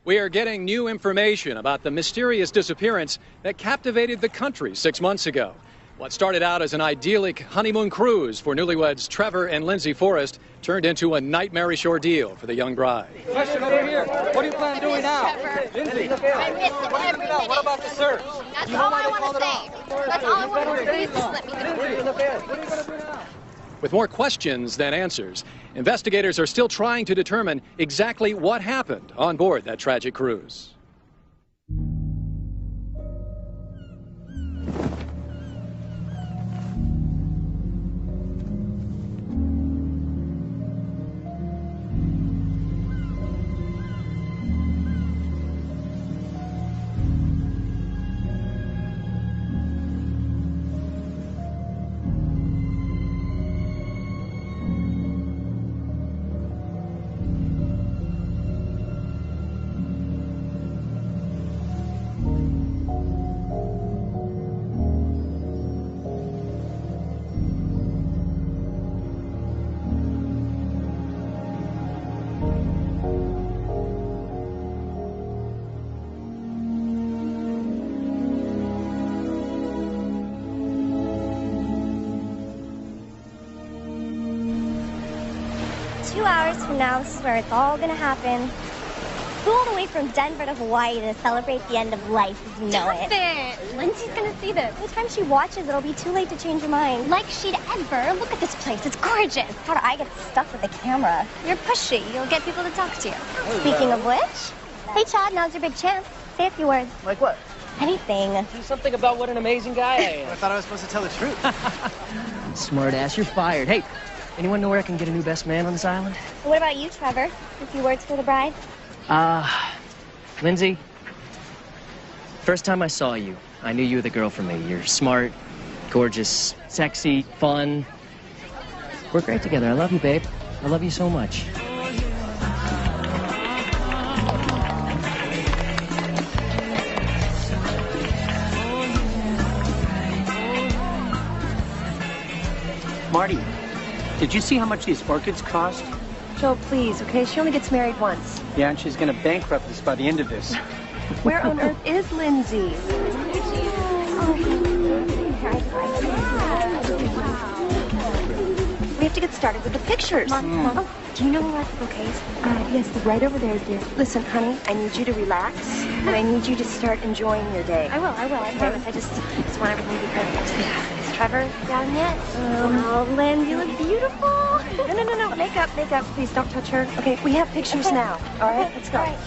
We are getting new information about the mysterious disappearance that captivated the country 6 months ago. What started out as an idyllic honeymoon cruise for newlyweds Trevor and Lindsay Forrest turned into a nightmarish ordeal for the young bride. Question over here. What do you plan on doing now? Lindsay, I miss it every minute. what about the search? That's all I want to say. That's all I want to do. Please just let me go. What are you going to do now? With more questions than answers, investigators are still trying to determine exactly what happened on board that tragic cruise. Hours from now, this is where it's all gonna happen. Flew all the way from Denver to Hawaii to celebrate the end of life as you know it. Stop it! Lindsay's gonna see this. By the time she watches, it'll be too late to change her mind. Like she'd ever. Look at this place. It's gorgeous. How do I get stuck with the camera? You're pushy. You'll get people to talk to you. Speaking of which, hey Chad, now's your big chance. Say a few words. Like what? Anything. Do something about what an amazing guy I am. I thought I was supposed to tell the truth. Smart ass, you're fired. Hey, anyone know where I can get a new best man on this island? What about you, Trevor? A few words for the bride? Lindsay, first time I saw you, I knew you were the girl for me. You're smart, gorgeous, sexy, fun. We're great together. I love you, babe. I love you so much. Marty, did you see how much these orchids cost? Joe, please, okay? She only gets married once. Yeah, and she's going to bankrupt us by the end of this. Where on earth is Lindsay? We have to get started with the pictures. Mom, do you know where the bouquets? Yes, they're right over there, dear. Listen, honey, I need you to relax, and I need you to start enjoying your day. I promise. I just want everything to be perfect. Yeah. Is Trevor down yet? Oh, Lynn, you look beautiful. No. Makeup. Please don't touch her. Okay, we have pictures now. All right, let's go. All right.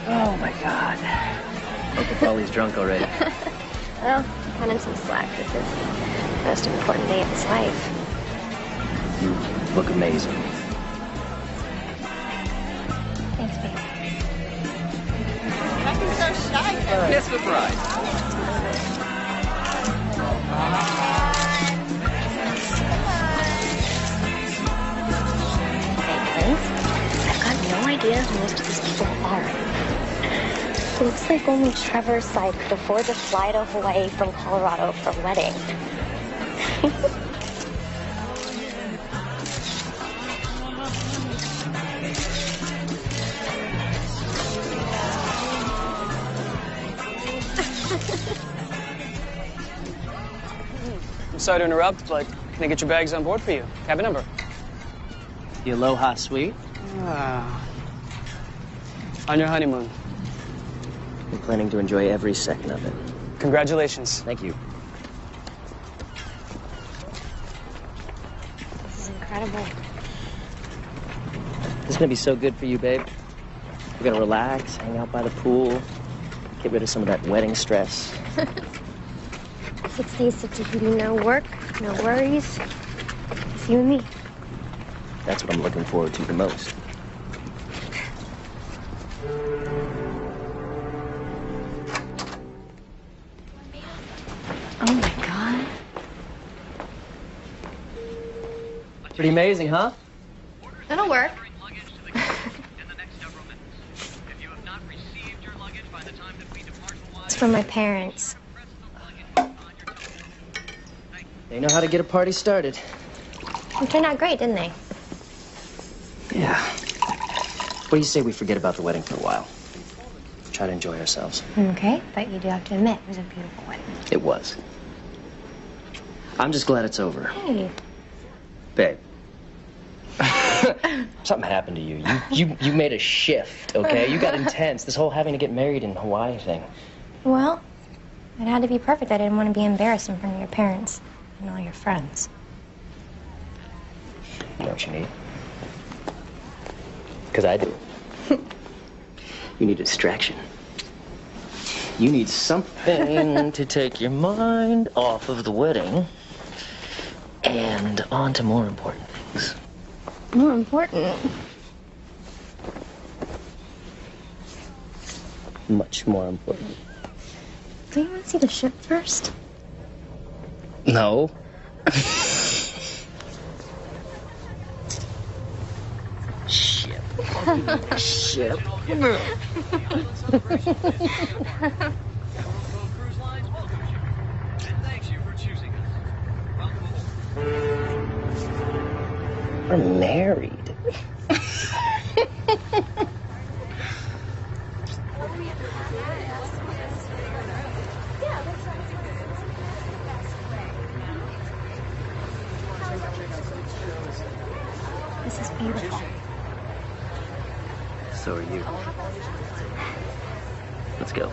Oh, my God. Uncle Paulie's drunk already. Well, cut him some slack. This is the most important day of his life. You look amazing. Thanks, babe. Kiss the bride. I've got no idea who most of these people are. It looks like only Trevor's side could afford to fly to Hawaii from Colorado for a wedding. I'm sorry to interrupt, but can I get your bags on board for you? Cabin number. The Aloha Suite. On your honeymoon. I'm planning to enjoy every second of it. Congratulations. Thank you. This is incredible. This is gonna be so good for you, babe. We're gonna relax, hang out by the pool, get rid of some of that wedding stress. 6 days of Tahiti, no work, no worries. It's you and me. That's what I'm looking forward to the most. Oh, my God. Pretty amazing, huh? That'll work. It's from my parents. They know how to get a party started. It turned out great, didn't they? Yeah. What do you say we forget about the wedding for a while? Try to enjoy ourselves. Okay, but you do have to admit it was a beautiful wedding. It was. I'm just glad it's over. Hey. Babe. Something happened to you. You made a shift, okay? You got intense. This whole having to get married in Hawaii thing. Well, it had to be perfect. I didn't want to be embarrassed in front of your parents and all your friends. You know what you need? Because I do. You need a distraction. You need something to take your mind off of the wedding and on to more important things. More important? Much more important. Do you want to see the ship first? No. Ship. Ship. We're married. This is beautiful. So are you. Let's go.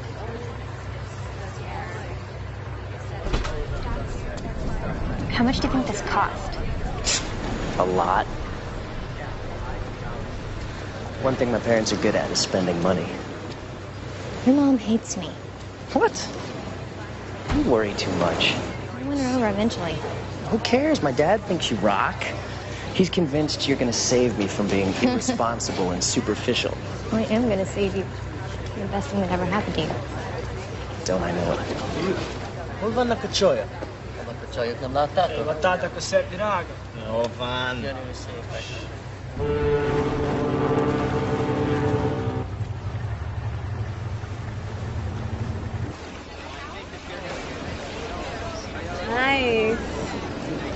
How much do you think this cost? A lot. One thing my parents are good at is spending money. Your mom hates me. What? You worry too much. I win her over eventually. Who cares? My dad thinks you rock. He's convinced you're gonna save me from being irresponsible and superficial. I am gonna save you. You're the best thing that ever happened to you. Don't I know it? Hold on, Kachoya. Batata ko set dinaga. No, van. Nice.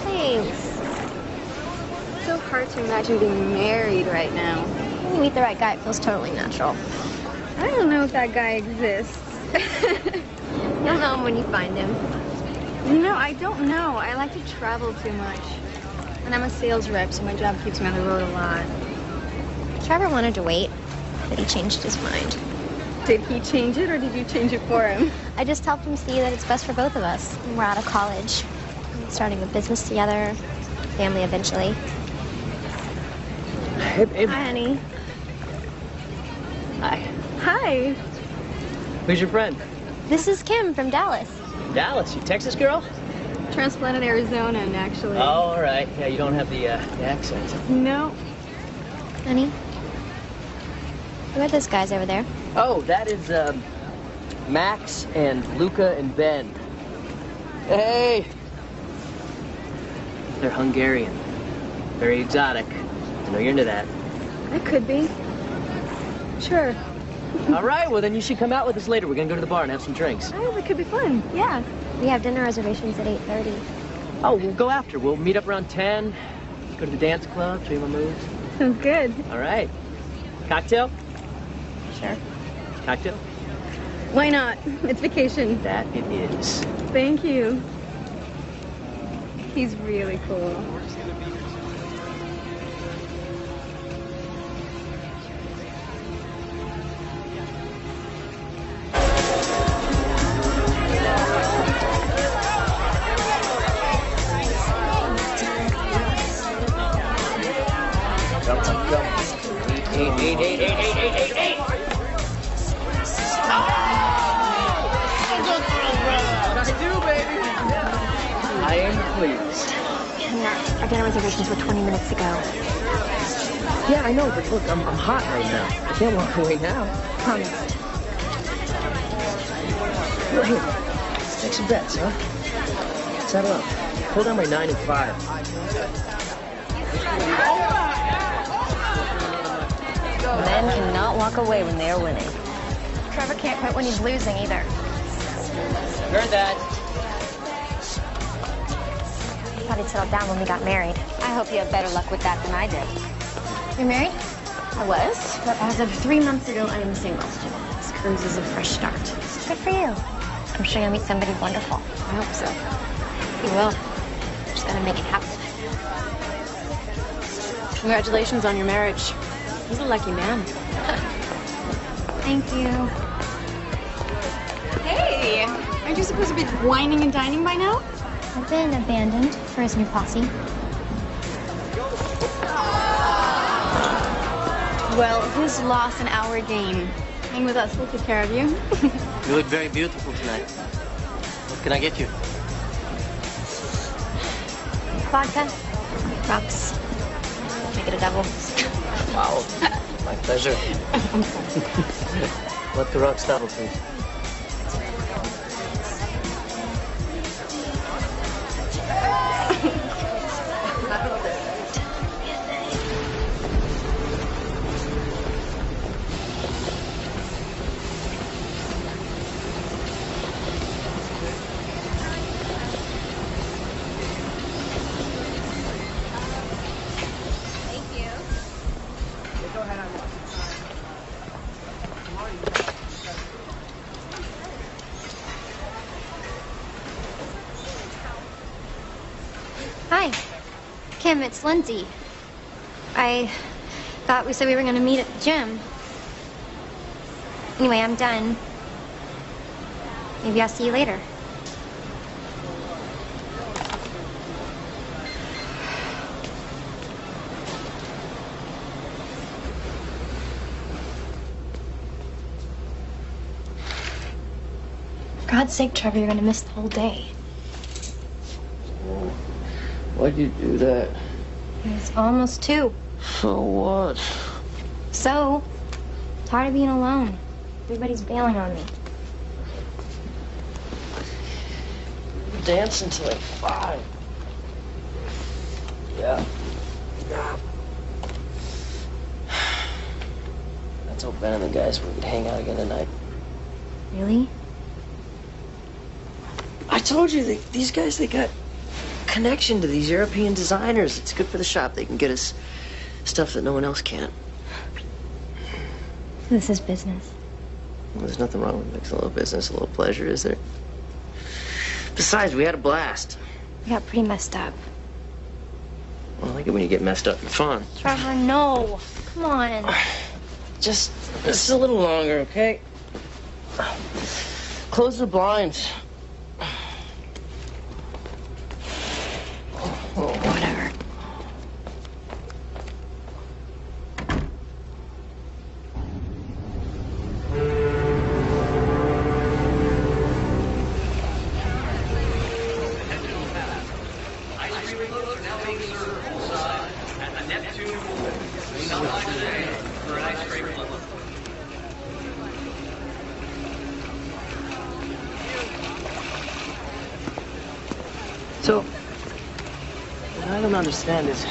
Thanks. It's so hard to imagine being married right now. When you meet the right guy, it feels totally natural. I don't know if that guy exists. You'll know him when you find him. You know, I don't know. I like to travel too much. And I'm a sales rep, so my job keeps me on the road a lot. Trevor wanted to wait, but he changed his mind. Did he change it, or did you change it for him? I just helped him see that it's best for both of us. We're out of college, starting a business together, family eventually. Hey. Hi, honey. Hi. Hi. Who's your friend? This is Kim from Dallas. Dallas. You Texas girl? Transplanted Arizona, actually. Oh, all right. Yeah, you don't have the accent. No. Honey, who are those guys over there? Oh, that is Max and Luca and Ben. Hey. They're Hungarian. Very exotic. I know you're into that. I could be. Sure. All right, well, then you should come out with us later. We're going to go to the bar and have some drinks. Oh, that could be fun. Yeah. We have dinner reservations at 8:30. Oh, we'll go after. We'll meet up around 10, go to the dance club, show you my moves. Sounds good. All right. Cocktail? Sure. Cocktail? Why not? It's vacation. That it is. Thank you. He's really cool. Eight. I do, baby. I am pleased. Our dinner reservations were 20 minutes ago. Yeah, I know, but look, I'm hot right now. I can't walk away now. Promise. Look, here, let's make some bets, huh? Settle up. Pull down by 9 and 5. Men cannot walk away when they are winning. Trevor can't quit when he's losing either. Heard that. I thought he'd settled down when we got married. I hope you have better luck with that than I did. You're married? I was. But as of 3 months ago, I am single. This cruise is a fresh start. Good for you. I'm sure you'll meet somebody wonderful. I hope so. You will. Just gotta make it happen. Congratulations on your marriage. He's a lucky man. Thank you. Hey! Aren't you supposed to be whining and dining by now? I've been abandoned for his new posse. Well, his loss and our gain. Hang with us, we'll take care of you. You look very beautiful tonight. What can I get you? Vodka. Rocks. Make it a double. Wow. My pleasure. Vodka rocks double, please. Hi. Kim, it's Lindsay. I thought we said we were going to meet at the gym. Anyway, I'm done. Maybe I'll see you later. For God's sake, Trevor, you're going to miss the whole day. Why'd you do that? It's almost 2. So what? So, tired of being alone. Everybody's bailing on me. We're dancing till like 5. Yeah. I told Ben and the guys we could hang out again tonight. Really? I told you, these guys, they got connection to these European designers. It's good for the shop. They can get us stuff that no one else can. This is business. Well, there's nothing wrong with mixing a little business, a little pleasure, is there? Besides, we had a blast. We got pretty messed up. Well, I like it when you get messed up and fun. Trevor, no. Come on. Just a little longer, okay? Close the blinds. Oh, whatever. So, what I don't understand is,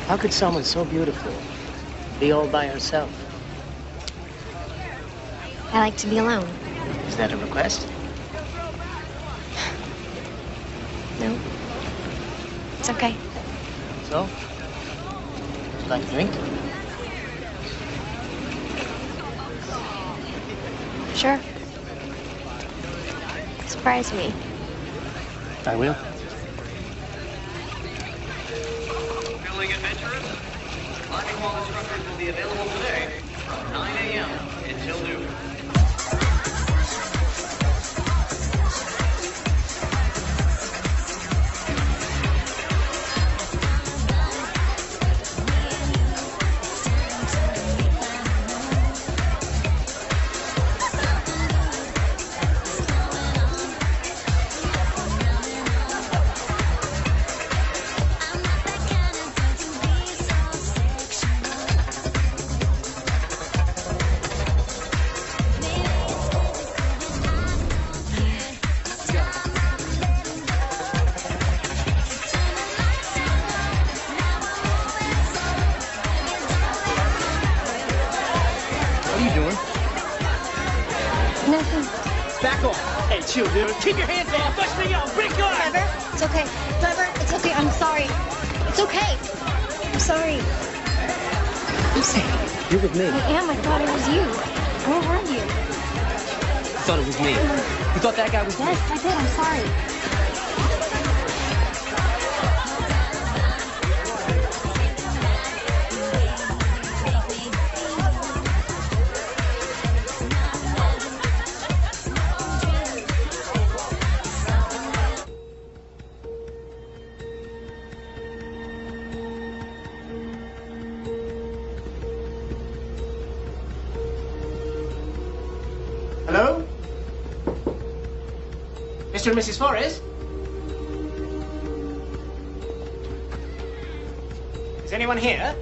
how could someone so beautiful be all by herself? I like to be alone. Is that a request? No. It's okay. So? Would you like a drink? Sure. Surprise me. I will. Feeling adventurous? Climbing wall instructors will be available today from 9 a.m. until noon. Chill, dude. Keep your hands off. Touch me up. Break your arm. Trevor, it's okay. Trevor, it's okay. I'm sorry. It's okay. I'm sorry. I'm Lucy, you're with me. I am. I thought it was you. Where were you? Thought it was me. You thought that guy was me? Yes, I did. I'm sorry. Hello? Mr. and Mrs. Forrest? Is anyone here?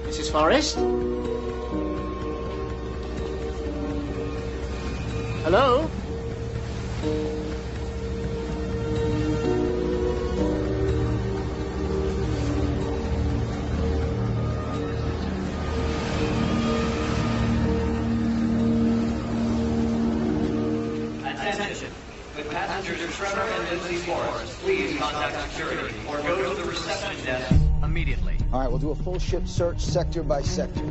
Mrs. Forrest? Hello? Attention. With passengers Trevor and Lindsay Forrest, please contact security or go to the reception desk immediately. All right, we'll do a full ship search sector by sector.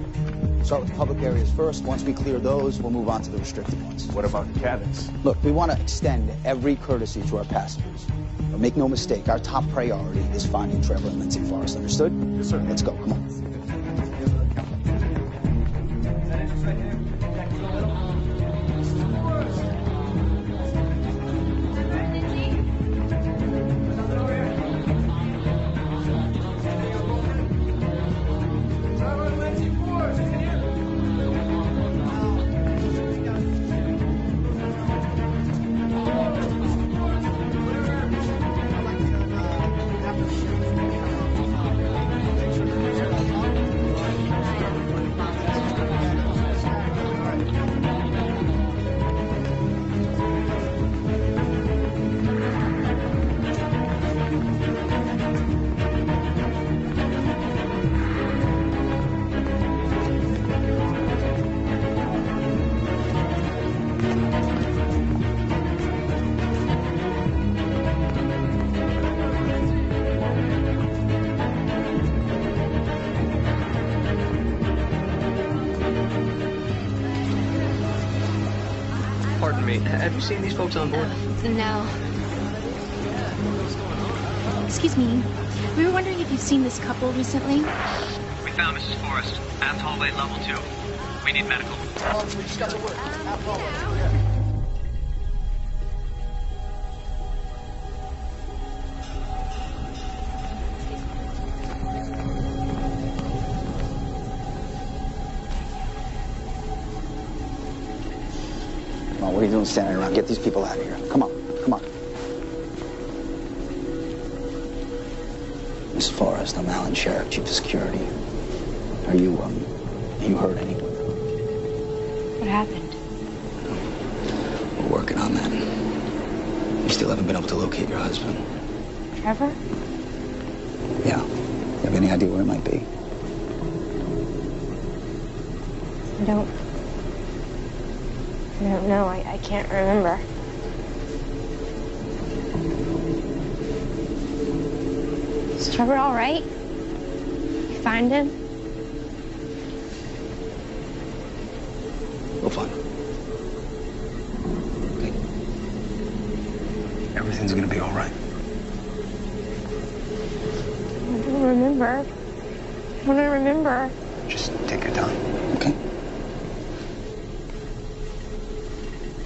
Start with the public areas first. Once we clear those, we'll move on to the restricted ones. What about the cabins? Look, we want to extend every courtesy to our passengers. But make no mistake, our top priority is finding Trevor and Lindsay Forrest. Understood? Yes, sir. Let's go. Come on. Pardon me, have you seen these folks on board? No. Excuse me. We were wondering if you've seen this couple recently. We found Mrs. Forrest. Aft hallway level 2. We need medical. Come on, what are you doing standing around? Get these people out of here. Come on. Come on. Miss Forrest, I'm Alan Sheriff, Chief of Security. Are you hurt anyone? What happened? We're working on that. We still haven't been able to locate your husband. Trevor? Yeah. You have any idea where it might be? I don't know. I can't remember. Is Trevor all right? You find him? We'll find him. Okay. Everything's gonna be all right. I don't remember. I don't remember. Just take your time, okay?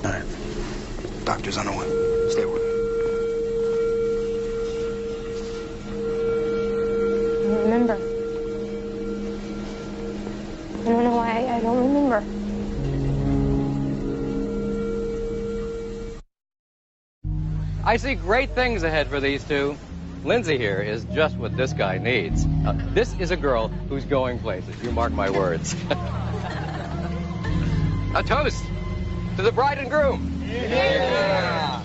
All right. Doctor's on the way. Stay with me. I don't remember. I don't know why I don't remember. I see great things ahead for these two. Lindsay here is just what this guy needs. This is a girl who's going places. You mark my words. A toast to the bride and groom. Yeah.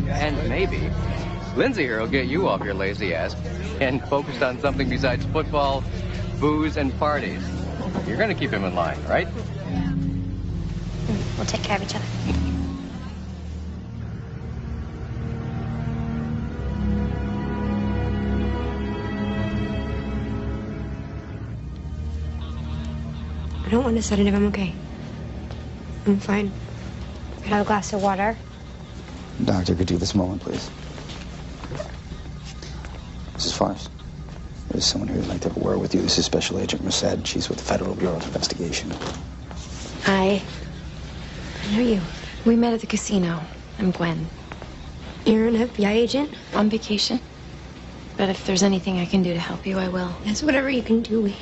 And maybe Lindsay here will get you off your lazy ass and focused on something besides football, booze, and parties. You're going to keep him in line, right? We'll take care of each other. I don't want a sedative. I'm okay. I'm fine. Could I have a glass of water? Doctor, could you this moment, please? Mrs. Forrest, there's someone here who'd like to have a word with you. This is Special Agent Merced. She's with the Federal Bureau of Investigation. Hi. I know you. We met at the casino. I'm Gwen. You're an FBI agent? On vacation. But if there's anything I can do to help you, I will. Yes, whatever you can do. We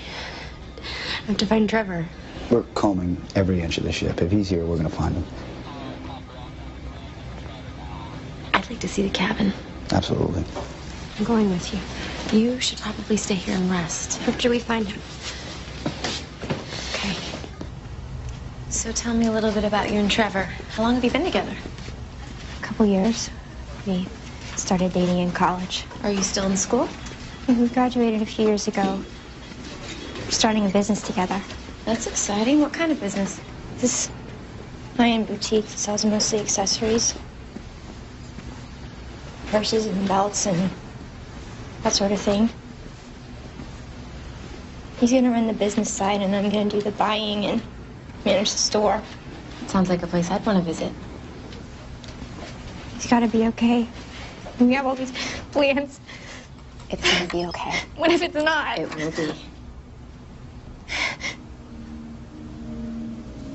have to find Trevor. We're combing every inch of the ship. If he's here, we're going to find him. I'd like to see the cabin. Absolutely. I'm going with you. You should probably stay here and rest. After we find him. Okay. So tell me a little bit about you and Trevor. How long have you been together? A couple years. We started dating in college. Are you still in school? We graduated a few years ago. We're starting a business together. That's exciting. What kind of business? This high-end boutique that sells mostly accessories. Purses and belts and that sort of thing. He's gonna run the business side and I'm gonna do the buying and manage the store. Sounds like a place I'd want to visit. He's gotta be okay. We have all these plans. It's gonna be okay. What if it's not? It will be.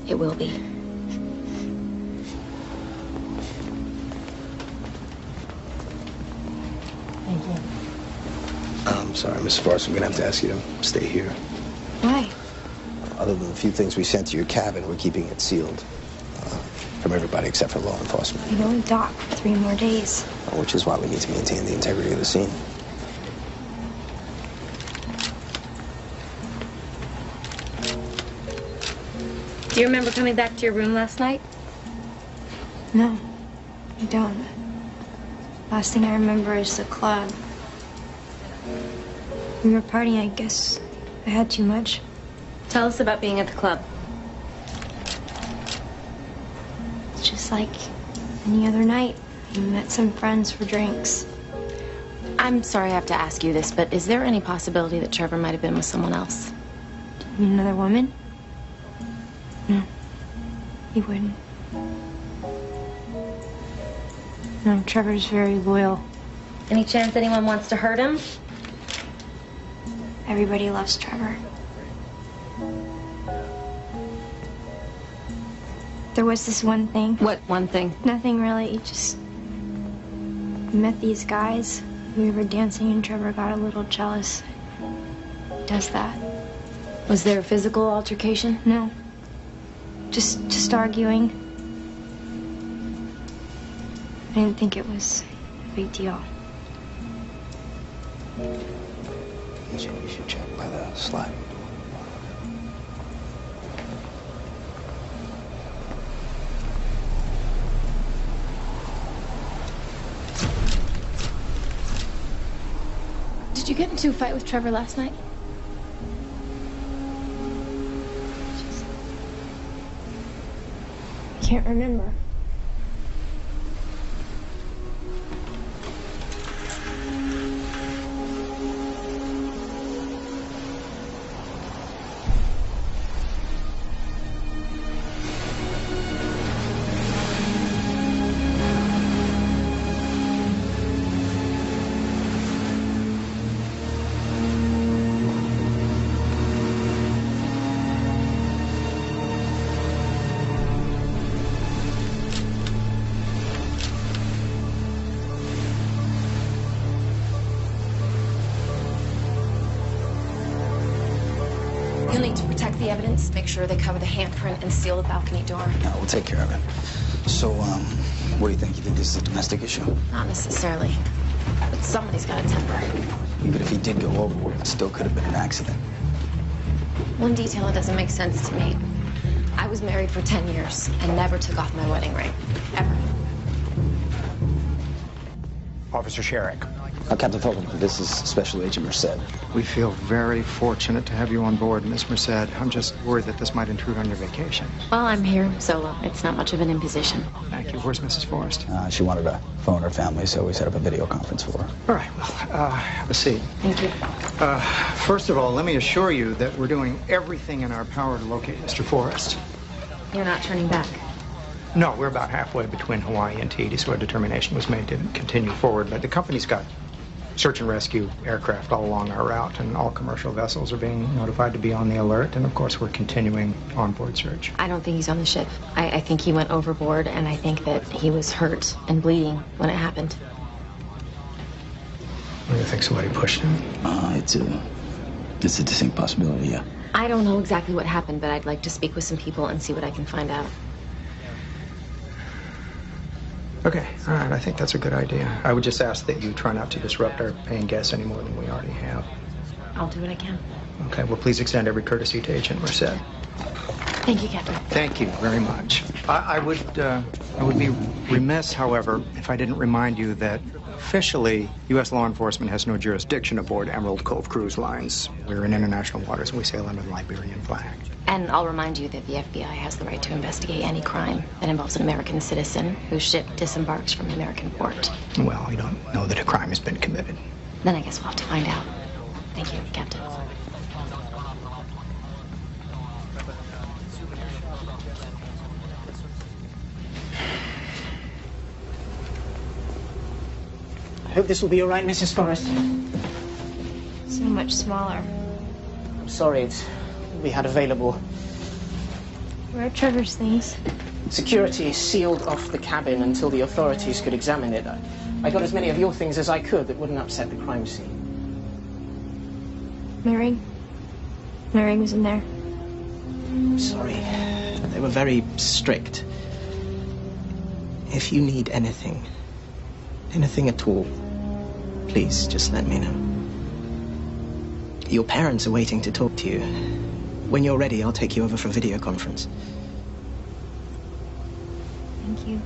It will be. Thank you. I'm sorry, Mrs. Forrest. I'm going to have to ask you to stay here. Why? Other than the few things we sent to your cabin, we're keeping it sealed. From everybody except for law enforcement. We can only dock for 3 more days. Which is why we need to maintain the integrity of the scene. Do you remember coming back to your room last night? No, I don't. Last thing I remember is the club. We were partying, I guess. I had too much. Tell us about being at the club. It's just like any other night. We met some friends for drinks. I'm sorry I have to ask you this, but is there any possibility that Trevor might have been with someone else? You mean another woman? No, he wouldn't. No, Trevor's very loyal. Any chance anyone wants to hurt him? Everybody loves Trevor. There was this one thing. What one thing? Nothing really, just... We met these guys. We were dancing and Trevor got a little jealous. He does that. Was there a physical altercation? No. Just arguing. I didn't think it was a big deal. You should check by the slide. Did you get into a fight with Trevor last night? I can't remember. You'll need to protect the evidence, make sure they cover the handprint, and seal the balcony door. No, we'll take care of it. So, what do you think? You think this is a domestic issue? Not necessarily. But somebody's got a temper. Even if he did go overboard, it still could have been an accident. One detail that doesn't make sense to me. I was married for 10 years and never took off my wedding ring. Ever. Officer Sherrick, Captain Fulton, this is Special Agent Merced. We feel very fortunate to have you on board, Miss Merced. I'm just worried that this might intrude on your vacation. Well, I'm here solo. It's not much of an imposition. Thank you. Where's Mrs. Forrest? She wanted to phone her family, so we set up a video conference for her. All right, well, have a seat. Thank you. First of all, let me assure you that we're doing everything in our power to locate Mr. Forrest. You're not turning back. No, we're about halfway between Hawaii and Tahiti, so a determination was made to continue forward. But the company's got search and rescue aircraft all along our route, and all commercial vessels are being notified to be on the alert. And of course, we're continuing onboard search. I don't think he's on the ship. I think he went overboard, and I think that he was hurt and bleeding when it happened. What do you think? Somebody pushed him? It's a distinct possibility, yeah. I don't know exactly what happened, but I'd like to speak with some people and see what I can find out. Okay, all right, I think that's a good idea. I would just ask that you try not to disrupt our paying guests any more than we already have. I'll do what I can. Okay, well, please extend every courtesy to Agent Merced. Thank you, Captain. Thank you very much. I would be remiss, however, if I didn't remind you that officially, U.S. law enforcement has no jurisdiction aboard Emerald Cove Cruise Lines. We're in international waters, and we sail under the Liberian flag. And I'll remind you that the FBI has the right to investigate any crime that involves an American citizen whose ship disembarks from an American port. Well, we don't know that a crime has been committed. Then I guess we'll have to find out. Thank you, Captain. I hope this will be all right, Mrs. Forrest. So much smaller. I'm sorry, it's all we had available. Where are Trevor's things? Security sealed off the cabin until the authorities could examine it. I got as many of your things as I could that wouldn't upset the crime scene. My ring? My ring was in there. I'm sorry. They were very strict. If you need anything at all, please just let me know. Your parents are waiting to talk to you. When you're ready, I'll take you over for a video conference. Thank you.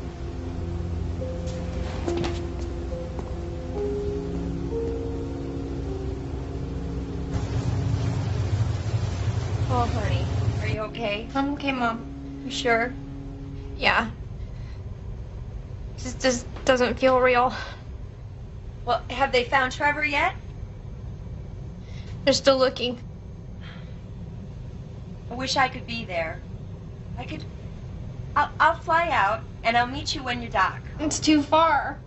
Oh, honey, are you okay? I'm okay, Mom. You sure? Yeah. Just doesn't feel real. Well, have they found Trevor yet? They're still looking. I wish I could be there. I'll fly out, and I'll meet you when you dock. It's too far.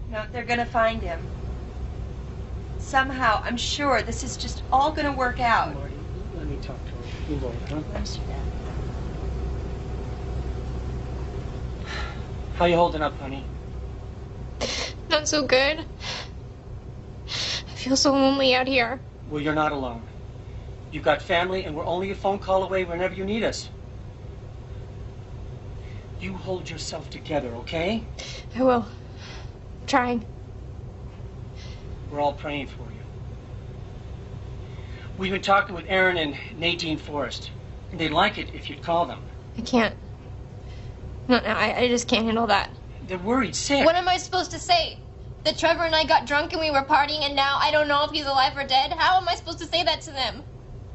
No, they're gonna find him. Somehow, I'm sure this is just all gonna work out. Marty, let me talk to her. Move over, huh? Bless you, Dad. How you holding up, honey? Not so good. I feel so lonely out here. Well, you're not alone. You've got family, and we're only a phone call away whenever you need us. You hold yourself together, okay? I will. I'm trying. We're all praying for you. We've been talking with Aaron and Nadine Forrest, and they'd like it if you'd call them. I can't. No, I just can't handle that. They're worried sick. What am I supposed to say? That Trevor and I got drunk and we were partying and now I don't know if he's alive or dead? How am I supposed to say that to them?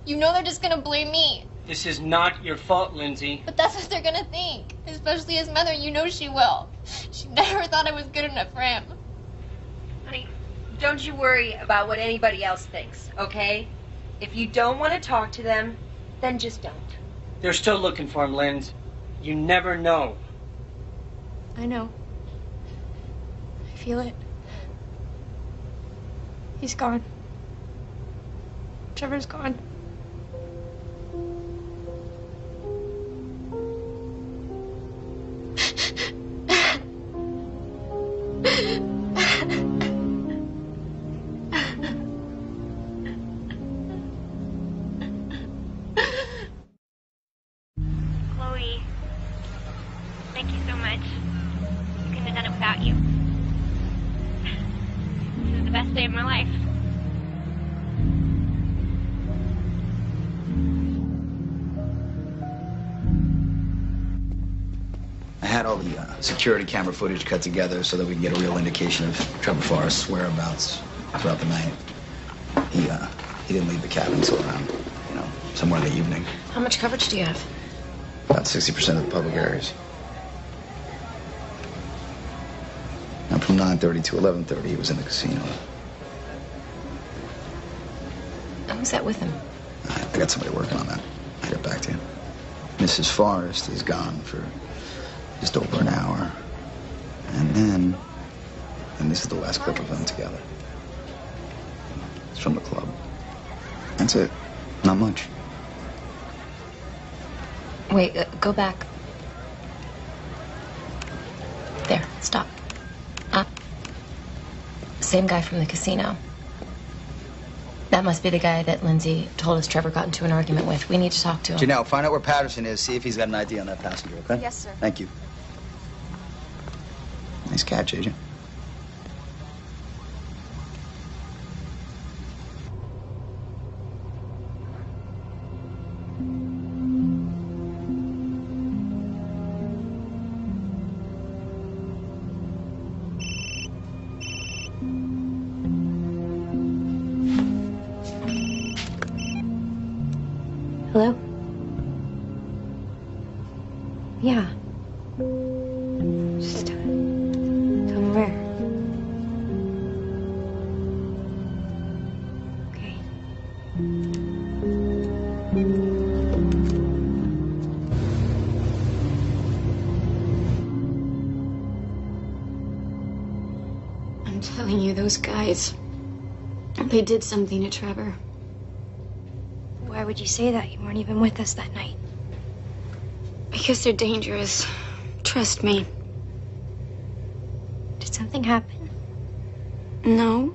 You know they're just gonna blame me. This is not your fault, Lindsay. But that's what they're gonna think. Especially his mother, you know she will. She never thought I was good enough for him. Honey, don't you worry about what anybody else thinks, okay? If you don't want to talk to them, then just don't. They're still looking for him, Linz. You never know. I know. I feel it. He's gone. Trevor's gone. Chloe, thank you so much. I couldn't have done it without you. This is the best day of my life. I had all the security camera footage cut together so that we can get a real indication of Trevor Forrest's whereabouts throughout the night. He didn't leave the cabin until around, somewhere in the evening. How much coverage do you have? About 60% of the public areas. And from 9:30 to 11:30, he was in the casino. Who was that with him? I got somebody working on that. I'll get back to you. Mrs. Forrest is gone for just over an hour. And this is the last clip of them together. It's from the club. That's it. Not much. Wait, go back. There, stop. Up. Same guy from the casino. That must be the guy that Lindsay told us Trevor got into an argument with. We need to talk to him. Janelle, find out where Patterson is, see if he's got an ID on that passenger, okay? Yes, sir. Thank you. Nice catch, Agent. Hello? Yeah. Just tell me where. Okay. I'm telling you, those guys, they did something to Trevor. Why would you say that? You weren't even with us that night. Because they're dangerous. Trust me. Did something happen? No.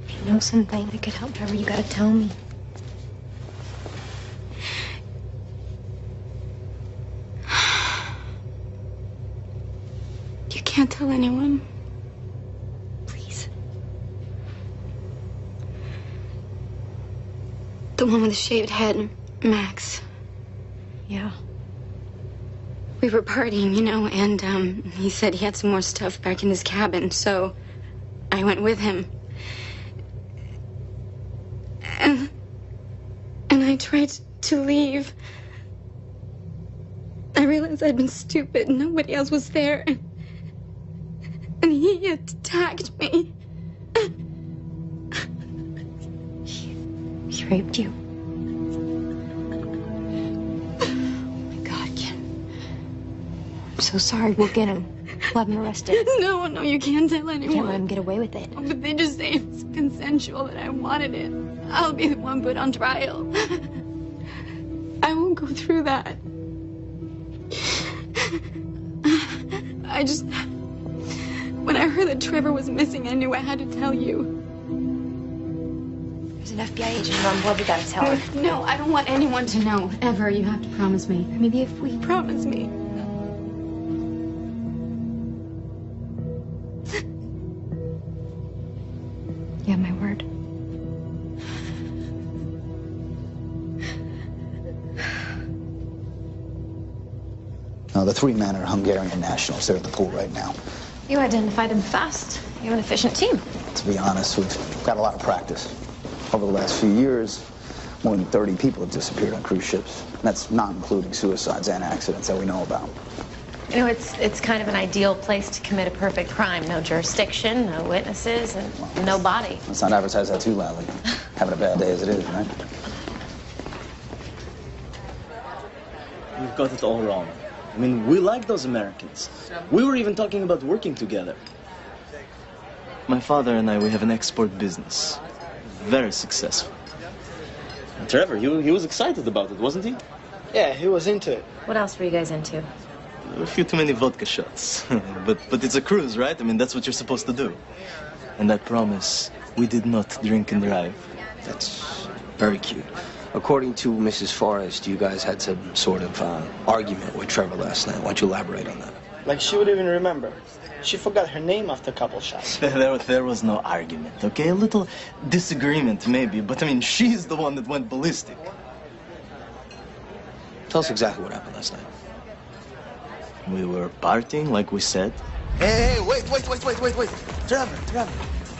If you know something that could help Trevor, you gotta tell me. You can't tell anyone. Please. The one with the shaved head, Max. Yeah. We were partying, and he said he had some more stuff back in his cabin, so I went with him. And I tried to leave. I realized I'd been stupid. Nobody else was there. And he attacked me. He raped you. I'm so sorry. We'll get him. We'll have him arrested. No, you can't tell anyone. You can't let him get away with it. But they just say it's consensual that I wanted it. I'll be the one put on trial. I won't go through that. When I heard that Trevor was missing, I knew I had to tell you. There's an FBI agent on board. We gotta tell her. No, I don't want anyone to know, ever. You have to promise me. Maybe if we... Promise me. You have my word. Now, the three men are Hungarian nationals. They're at the pool right now. You identified them fast. You have an efficient team. To be honest, we've got a lot of practice. Over the last few years, more than 30 people have disappeared on cruise ships. And that's not including suicides and accidents that we know about. You know, it's kind of an ideal place to commit a perfect crime. No jurisdiction, no witnesses, and no body. Let's not advertise that too loudly. Having a bad day as it is, right? You've got it all wrong. I mean, we like those Americans. We were even talking about working together. My father and I, we have an export business. Very successful. And Trevor, he was excited about it, wasn't he? Yeah, he was into it. What else were you guys into? A few too many vodka shots. but it's a cruise, right? I mean, that's what you're supposed to do. And I promise, we did not drink and drive. That's very cute. According to Mrs. Forrest, you guys had some sort of argument with Trevor last night. Why don't you elaborate on that? Like she would even remember. She forgot her name after a couple shots. There was no argument, okay? A little disagreement, maybe. But, I mean, she's the one that went ballistic. Tell us exactly what happened last night. We were partying, like we said. Hey, wait. Trevor.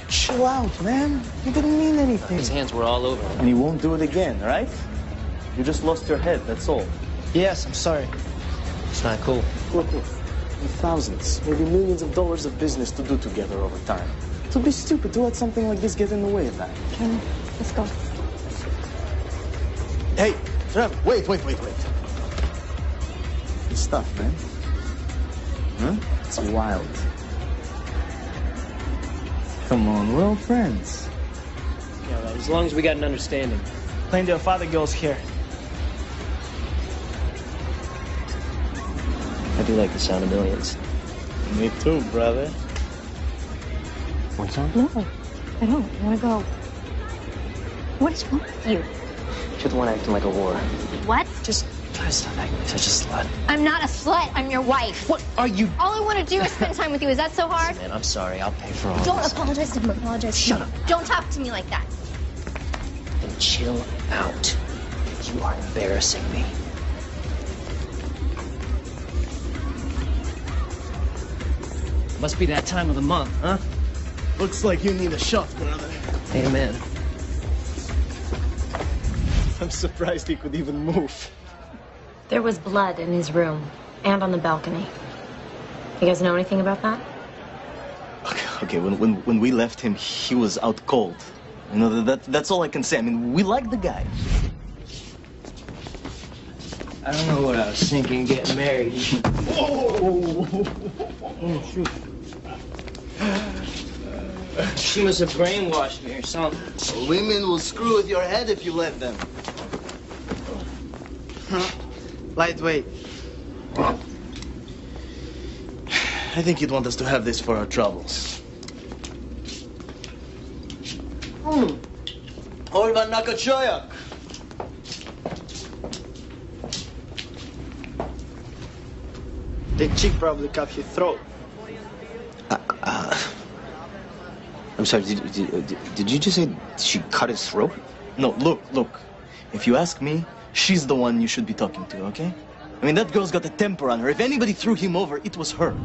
Chill out, man. You didn't mean anything. His hands were all over. And you won't do it again, right? You just lost your head, that's all. Yes, I'm sorry. It's not cool. Look. With thousands, maybe millions of dollars of business to do together over time. It would be stupid to let something like this get in the way of that. Okay, let's go. Hey, Trevor, wait. It's tough, man. Huh? It's wild. Come on, we're all friends. Yeah, well, as long as we got an understanding. Plenty of other girls here. I do like the sound of millions. Me too, brother. Want some? No, I don't. I want to go. What is wrong with you? You're the one acting like a whore. What? Just try to stop acting like such a slut. I'm not a slut. I'm your wife. What are you? All I want to do is spend time with you. Is that so hard? Man, I'm sorry. I'll pay for all Don't this. apologize to him. Apologize to Shut me. up. Don't talk to me like that. Then chill out. You are embarrassing me. Must be that time of the month, huh? Looks like you need a shot, brother. Amen. I'm surprised he could even move. There was blood in his room and on the balcony. You guys know anything about that? Okay, when we left him, he was out cold. You know, that's all I can say. I mean, we like the guy. I don't know what I was thinking getting married. Oh, shoot. She must have brainwashed me or something. Women will screw with your head if you let them. Lightweight. I think you'd want us to have this for our troubles. Orvan Nakachoyak. The chick probably cut his throat. I'm sorry, did you just say she cut his throat? No, look. If you ask me, she's the one you should be talking to, okay? I mean, that girl's got a temper on her. If anybody threw him over, it was her.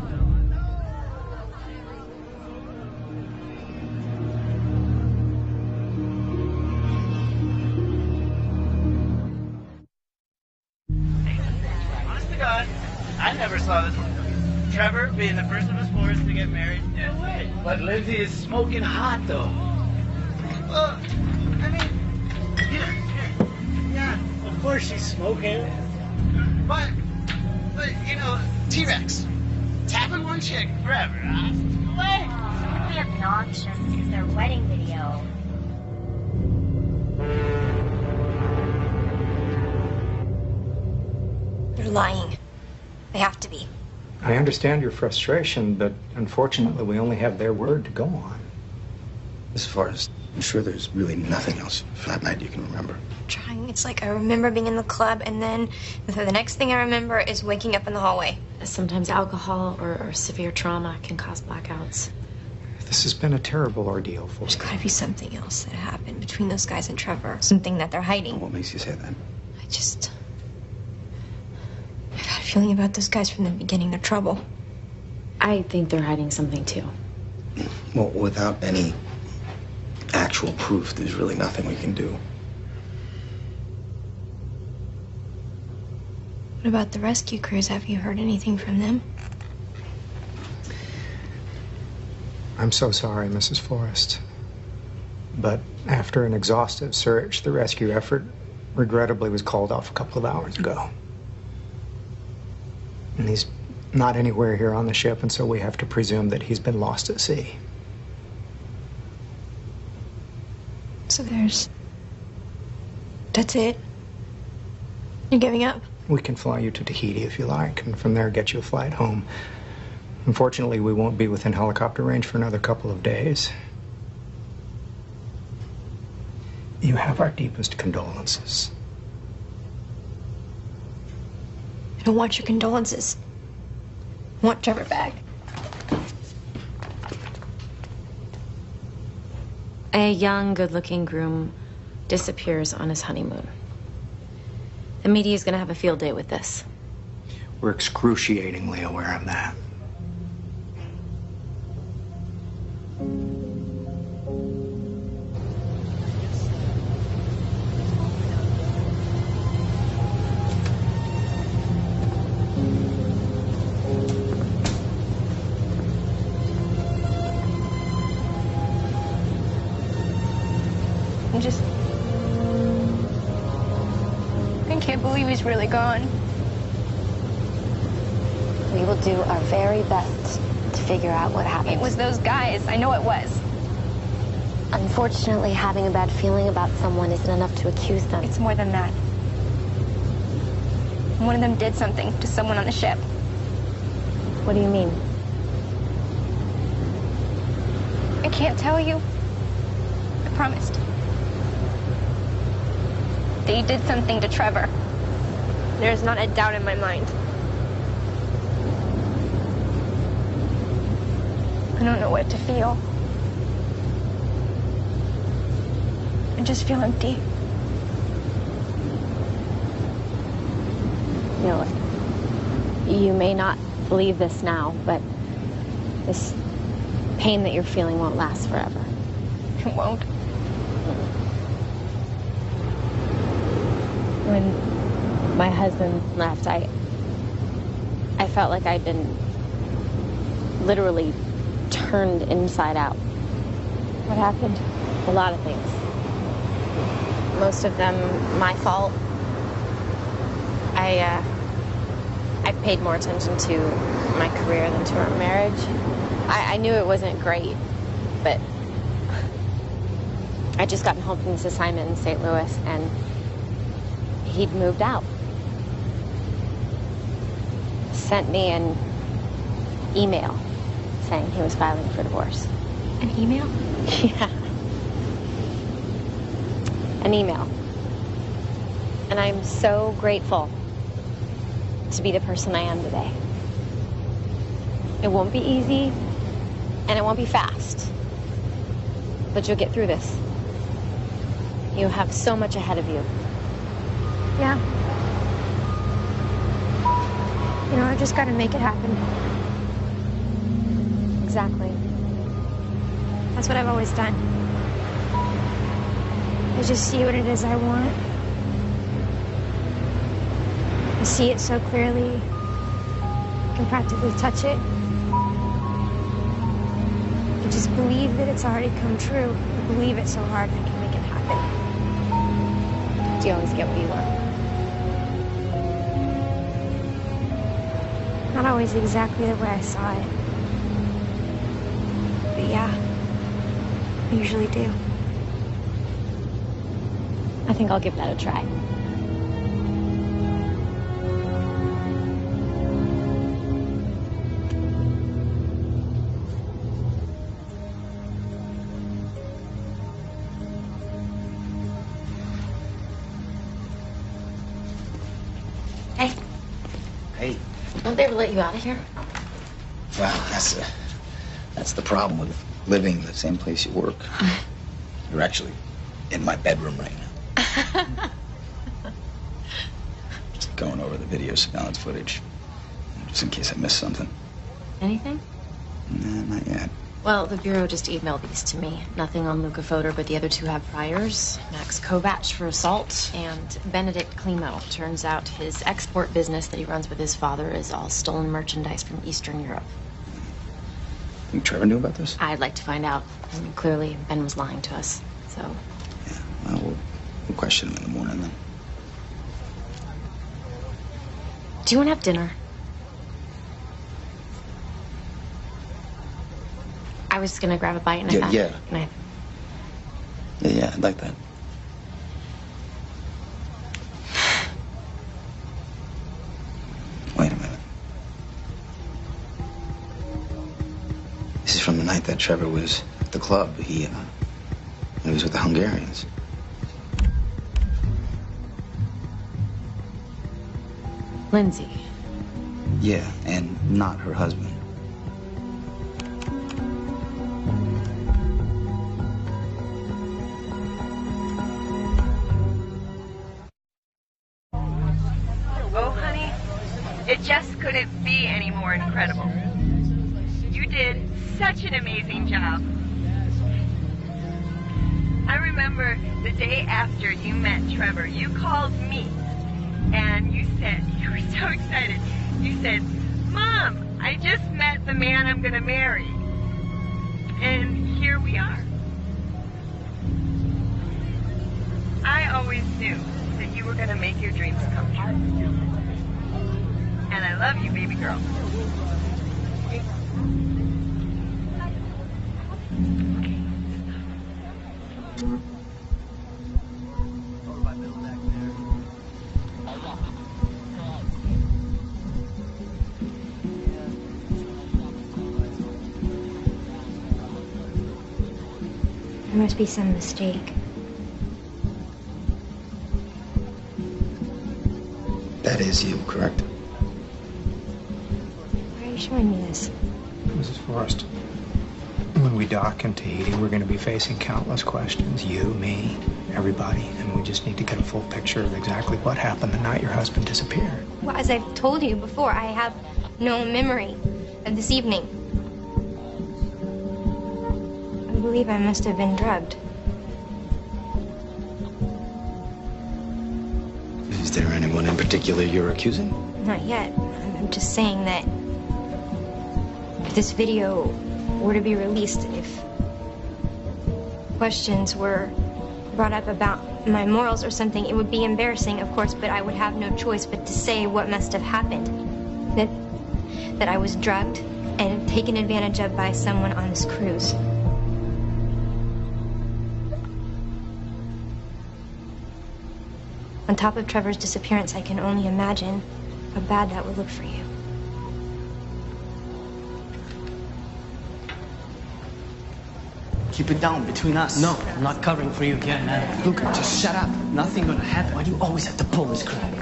Honest to God, I never saw this one. Trevor being the first of his fours to get married. No way. But Lindsay is smoking hot, though. Well, I mean, yeah, of course she's smoking. But you know, T-Rex, tapping one chick forever, huh? It's really obnoxious because their wedding video. They're lying. They have to be. I understand your frustration, but unfortunately, we only have their word to go on. As far as I'm sure there's really nothing else for that night you can remember. Trying. It's like I remember being in the club, and then the next thing I remember is waking up in the hallway. Sometimes alcohol or severe trauma can cause blackouts. This has been a terrible ordeal for There's you. gotta be something else that happened between those guys and Trevor. Something that they're hiding. What makes you say that? I've had a feeling about those guys from the beginning. They're trouble. I think they're hiding something too. Well, without any actual proof, there's really nothing we can do. What about the rescue crews? Have you heard anything from them? I'm so sorry, Mrs. Forrest. But after an exhaustive search, the rescue effort regrettably was called off a couple of hours ago. And he's not anywhere here on the ship, and so we have to presume that he's been lost at sea. So that's it? You're giving up? We can fly you to Tahiti if you like, and from there get you a flight home. Unfortunately, we won't be within helicopter range for another couple of days. You have our deepest condolences. I don't want your condolences. I want Trevor back. A young, good-looking groom disappears on his honeymoon. The media is going to have a field day with this. We're excruciatingly aware of that. I can't believe he's really gone. We will do our very best to figure out what happened. It was those guys. I know it was. Unfortunately, having a bad feeling about someone isn't enough to accuse them. It's more than that. One of them did something to someone on the ship. What do you mean? I can't tell you. I promised. They did something to Trevor. There's not a doubt in my mind. I don't know what to feel. I just feel empty. You know, you may not believe this now, but this pain that you're feeling won't last forever. It won't. When my husband left, I felt like I'd been literally turned inside out. What happened? A lot of things. Most of them my fault. I paid more attention to my career than to our marriage. I knew it wasn't great, but I'd just gotten home from this assignment in St. Louis, and he'd moved out. Sent me an email saying he was filing for divorce. An email? Yeah. An email. And I'm so grateful to be the person I am today. It won't be easy, and it won't be fast, but you'll get through this. You have so much ahead of you. Yeah. You know, I just gotta make it happen. Exactly. That's what I've always done. I just see what it is I want. I see it so clearly. I can practically touch it. I just believe that it's already come true. I believe it so hard I can make it happen. Do you always get what you want? Not always exactly the way I saw it. But yeah, I usually do. I think I'll give that a try. Hey. Hey. Don't they ever let you out of here? Well, that's the problem with living in the same place you work. You're actually in my bedroom right now. Just going over the video surveillance footage, just in case I missed something. Anything? Nah, not yet. Well, the Bureau just emailed these to me. Nothing on Luca Fodor, but the other two have priors. Max Kovach for assault and Benedict Klimo. Turns out his export business that he runs with his father is all stolen merchandise from Eastern Europe. Think Trevor knew about this? I'd like to find out. I mean, clearly, Ben was lying to us, so... Yeah, well, we'll question him in the morning then. Do you want to have dinner? I was gonna grab a bite and I thought... Yeah. Can I... Yeah, I'd like that. Wait a minute. This is from the night that Trevor was at the club. He was with the Hungarians. Lindsay. Yeah, and not her husband. Oh, honey, it just did such an amazing job. I remember the day after you met Trevor, you called me and you said, you were so excited. You said, Mom, I just met the man I'm going to marry. And here we are. I always knew that you were going to make your dreams come true. And I love you, baby girl. There must be some mistake. That is you, correct? Why are you showing me this? Mrs. Forrest, when we dock in Tahiti, we're going to be facing countless questions. You, me, everybody. And we just need to get a full picture of exactly what happened the night your husband disappeared. Well, as I've told you before, I have no memory of this evening. I believe I must have been drugged. Is there anyone in particular you're accusing? Not yet. I'm just saying that if this video were to be released, if questions were brought up about my morals or something, it would be embarrassing, of course, but I would have no choice but to say what must have happened. That I was drugged and taken advantage of by someone on this cruise. On top of Trevor's disappearance, I can only imagine how bad that would look for you. Keep it down between us. No, I'm not covering for you again, man. Luca, just shut up. Nothing gonna happen. Why do you always have to pull this crap?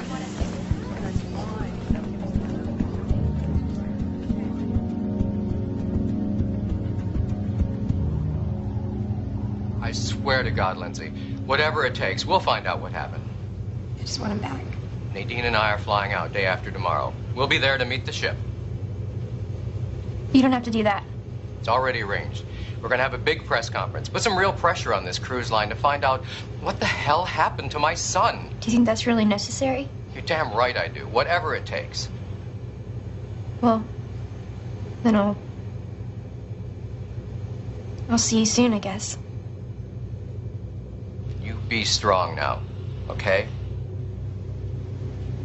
I swear to God, Lindsay, whatever it takes, we'll find out what happened. I just want him back. Nadine and I are flying out day after tomorrow. We'll be there to meet the ship. You don't have to do that. It's already arranged. We're going to have a big press conference. Put some real pressure on this cruise line to find out what the hell happened to my son. Do you think that's really necessary? You're damn right I do. Whatever it takes. Well, then I'll see you soon, I guess. You be strong now, okay?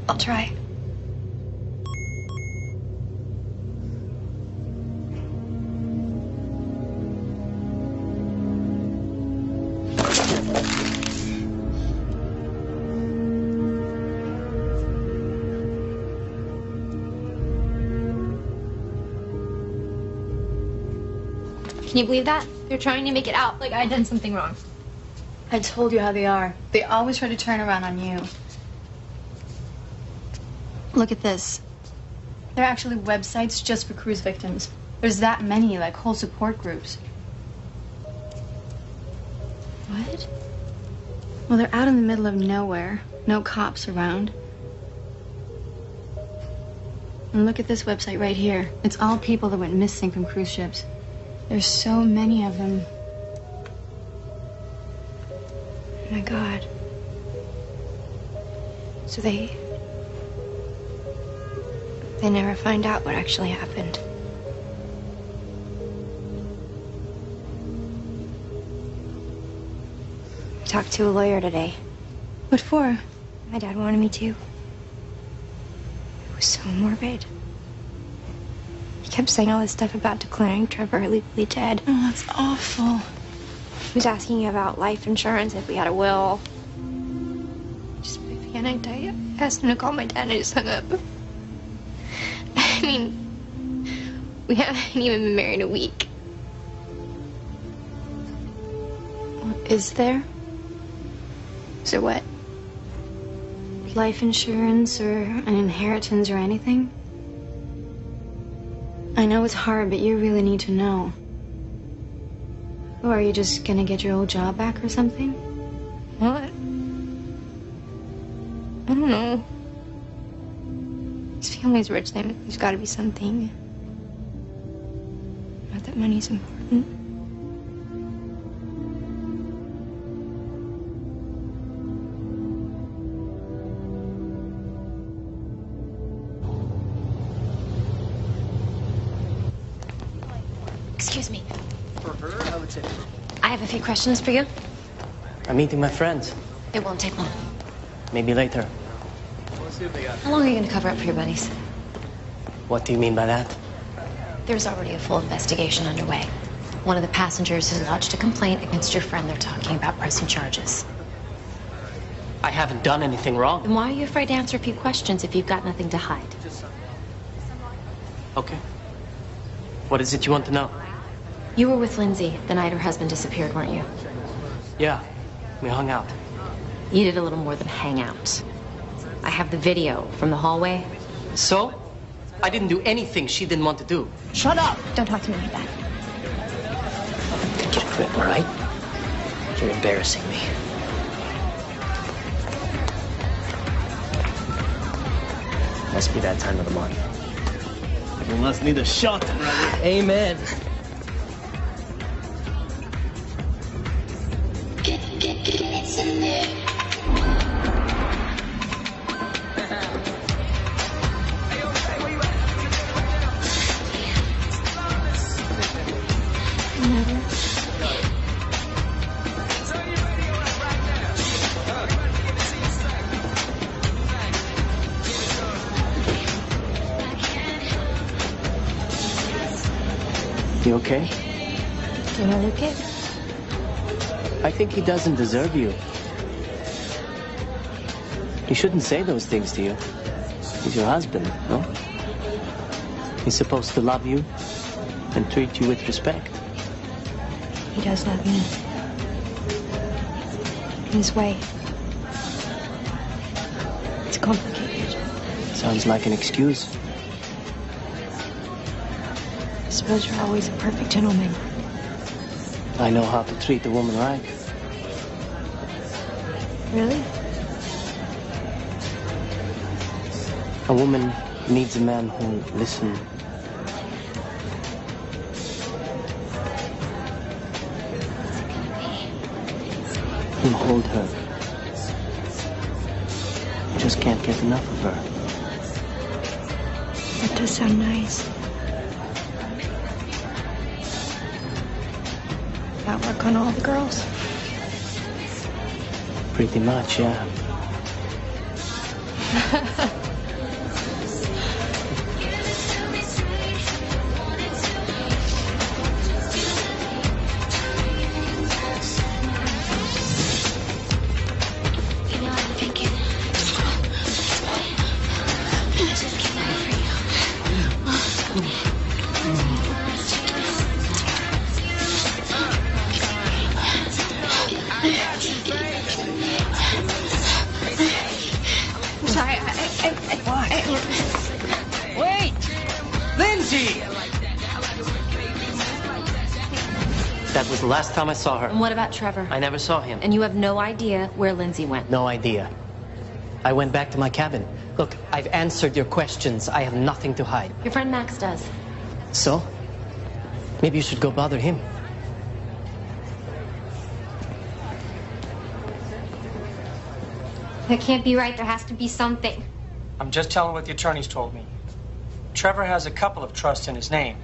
I'll try. Can you believe that? They're trying to make it out like I'd done something wrong. I told you how they are. They always try to turn around on you. Look at this. They're actually websites just for cruise victims. There's that many, like whole support groups. What? Well, they're out in the middle of nowhere. No cops around. And look at this website right here. It's all people that went missing from cruise ships. There's so many of them. Oh my God. So they never find out what actually happened. I talked to a lawyer today. What for? My dad wanted me to. It was so morbid. He kept saying all this stuff about declaring Trevor legally dead. Oh, that's awful. He was asking about life insurance, if we had a will. Just panicked. I asked him to call my dad and I just hung up. I mean, we haven't even been married a week. Is there? Is there what? Life insurance or an inheritance or anything? I know it's hard, but you really need to know. Or are you just gonna get your old job back or something? What? I don't know. His family's rich, then there's gotta be something. Not that money's important. Excuse me. For her, I would say. I have a few questions for you. I'm meeting my friends. It won't take long. Maybe later. Let's see what they got. How long are you going to cover up for your buddies? What do you mean by that? There's already a full investigation underway. One of the passengers has lodged a complaint against your friend. They're talking about pressing charges. I haven't done anything wrong. Then why are you afraid to answer a few questions if you've got nothing to hide? Okay. What is it you want to know? You were with Lindsay the night her husband disappeared, weren't you? Yeah, we hung out. You did a little more than hang out. I have the video from the hallway. So? I didn't do anything she didn't want to do. Shut up! Don't talk to me like that. Get a grip, all right? You're embarrassing me. Must be that time of the month. You must need a shot, brother. Amen. It's in there. You okay? Do I look it? I think he doesn't deserve you. He shouldn't say those things to you. He's your husband, no? He's supposed to love you and treat you with respect. He does love me. In his way. It's complicated. Sounds like an excuse. I suppose you're always a perfect gentleman. I know how to treat a woman right. Really? A woman needs a man who'll listen. Who'll hold her. You just can't get enough of her. That does sound nice. That work on all the girls? Pretty much, yeah. You know, I'm thinking. Let's just get ready for you. Sorry, Wait! Lindsay! That was the last time I saw her. And what about Trevor? I never saw him. And you have no idea where Lindsay went? No idea. I went back to my cabin. Look, I've answered your questions. I have nothing to hide. Your friend Max does. So? Maybe you should go bother him. that can't be right. There has to be something. I'm just telling what the attorneys told me. Trevor has a couple of trusts in his name,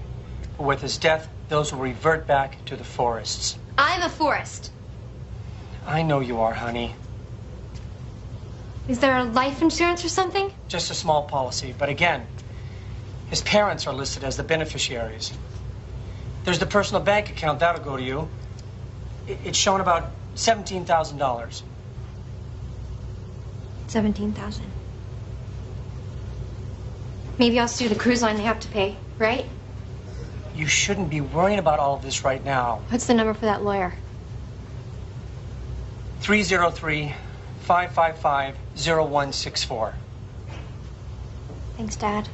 but with his death, those will revert back to the Forests. I'm a Forrest. I know you are, honey. Is there a life insurance or something? Just a small policy, but again, his parents are listed as the beneficiaries. There's the personal bank account, that'll go to you. It's shown about $17,000. 17,000. Maybe I'll sue the cruise line. They have to pay, right? You shouldn't be worrying about all of this right now. What's the number for that lawyer? 303-555-0164. Thanks, Dad.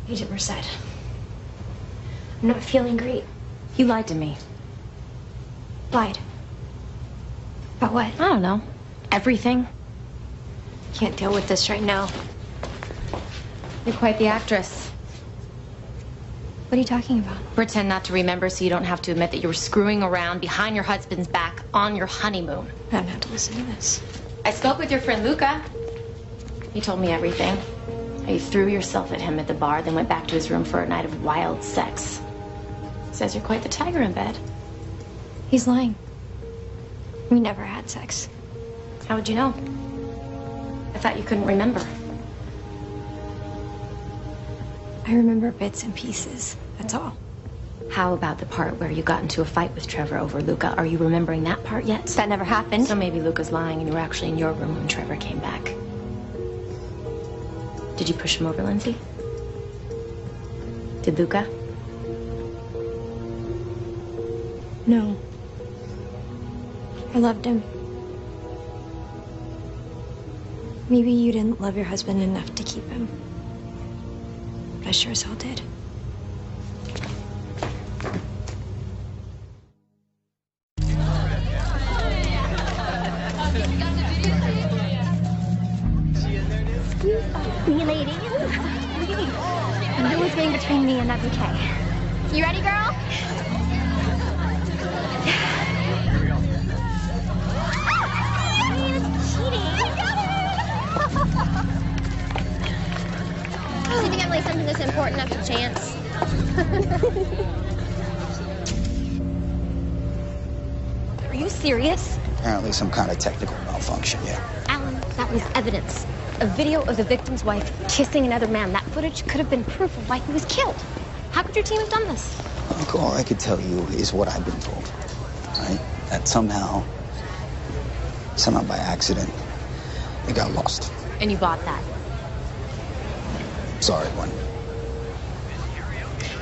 Agent Merced, I'm not feeling great. You lied to me. Lied. About what? I don't know. Everything. Can't deal with this right now. You're quite the actress. What are you talking about? Pretend not to remember so you don't have to admit that you were screwing around behind your husband's back on your honeymoon. I don't have to listen to this. I spoke with your friend Luca. He told me everything. How you threw yourself at him at the bar, then went back to his room for a night of wild sex. Says you're quite the tiger in bed. He's lying. We never had sex. How would you know? I thought you couldn't remember. I remember bits and pieces, that's all. How about the part where you got into a fight with Trevor over Luca? Are you remembering that part yet? That never happened. So maybe Luca's lying and you were actually in your room when Trevor came back. Did you push him over, Lindsay? Did Luca? No. I loved him. Maybe you didn't love your husband enough to keep him. But I sure as hell did. See you, ladies. No one's getting between me and that bouquet. You ready, girl? Do you think I'm like something that's important enough to chance? Are you serious? Apparently some kind of technical malfunction, yeah. Alan, that was evidence. A video of the victim's wife kissing another man. That footage could have been proof of why he was killed. How could your team have done this? Look, all I could tell you is what I've been told, right? That somehow by accident, it got lost. And you bought that? Sorry, one.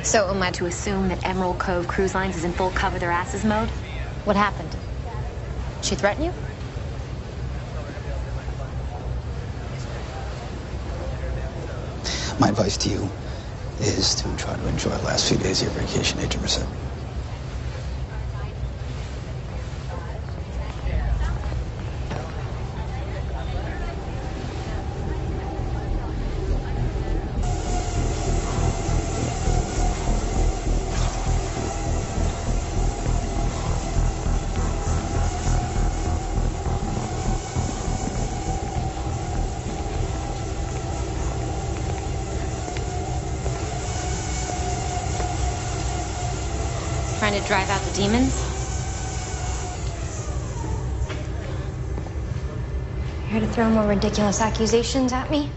So am I to assume that Emerald Cove Cruise Lines is in full cover their asses mode? What happened? She threatened you? My advice to you is to try to enjoy the last few days of your vacation, Agent Merced. Trying to drive out the demons? Here to throw more ridiculous accusations at me?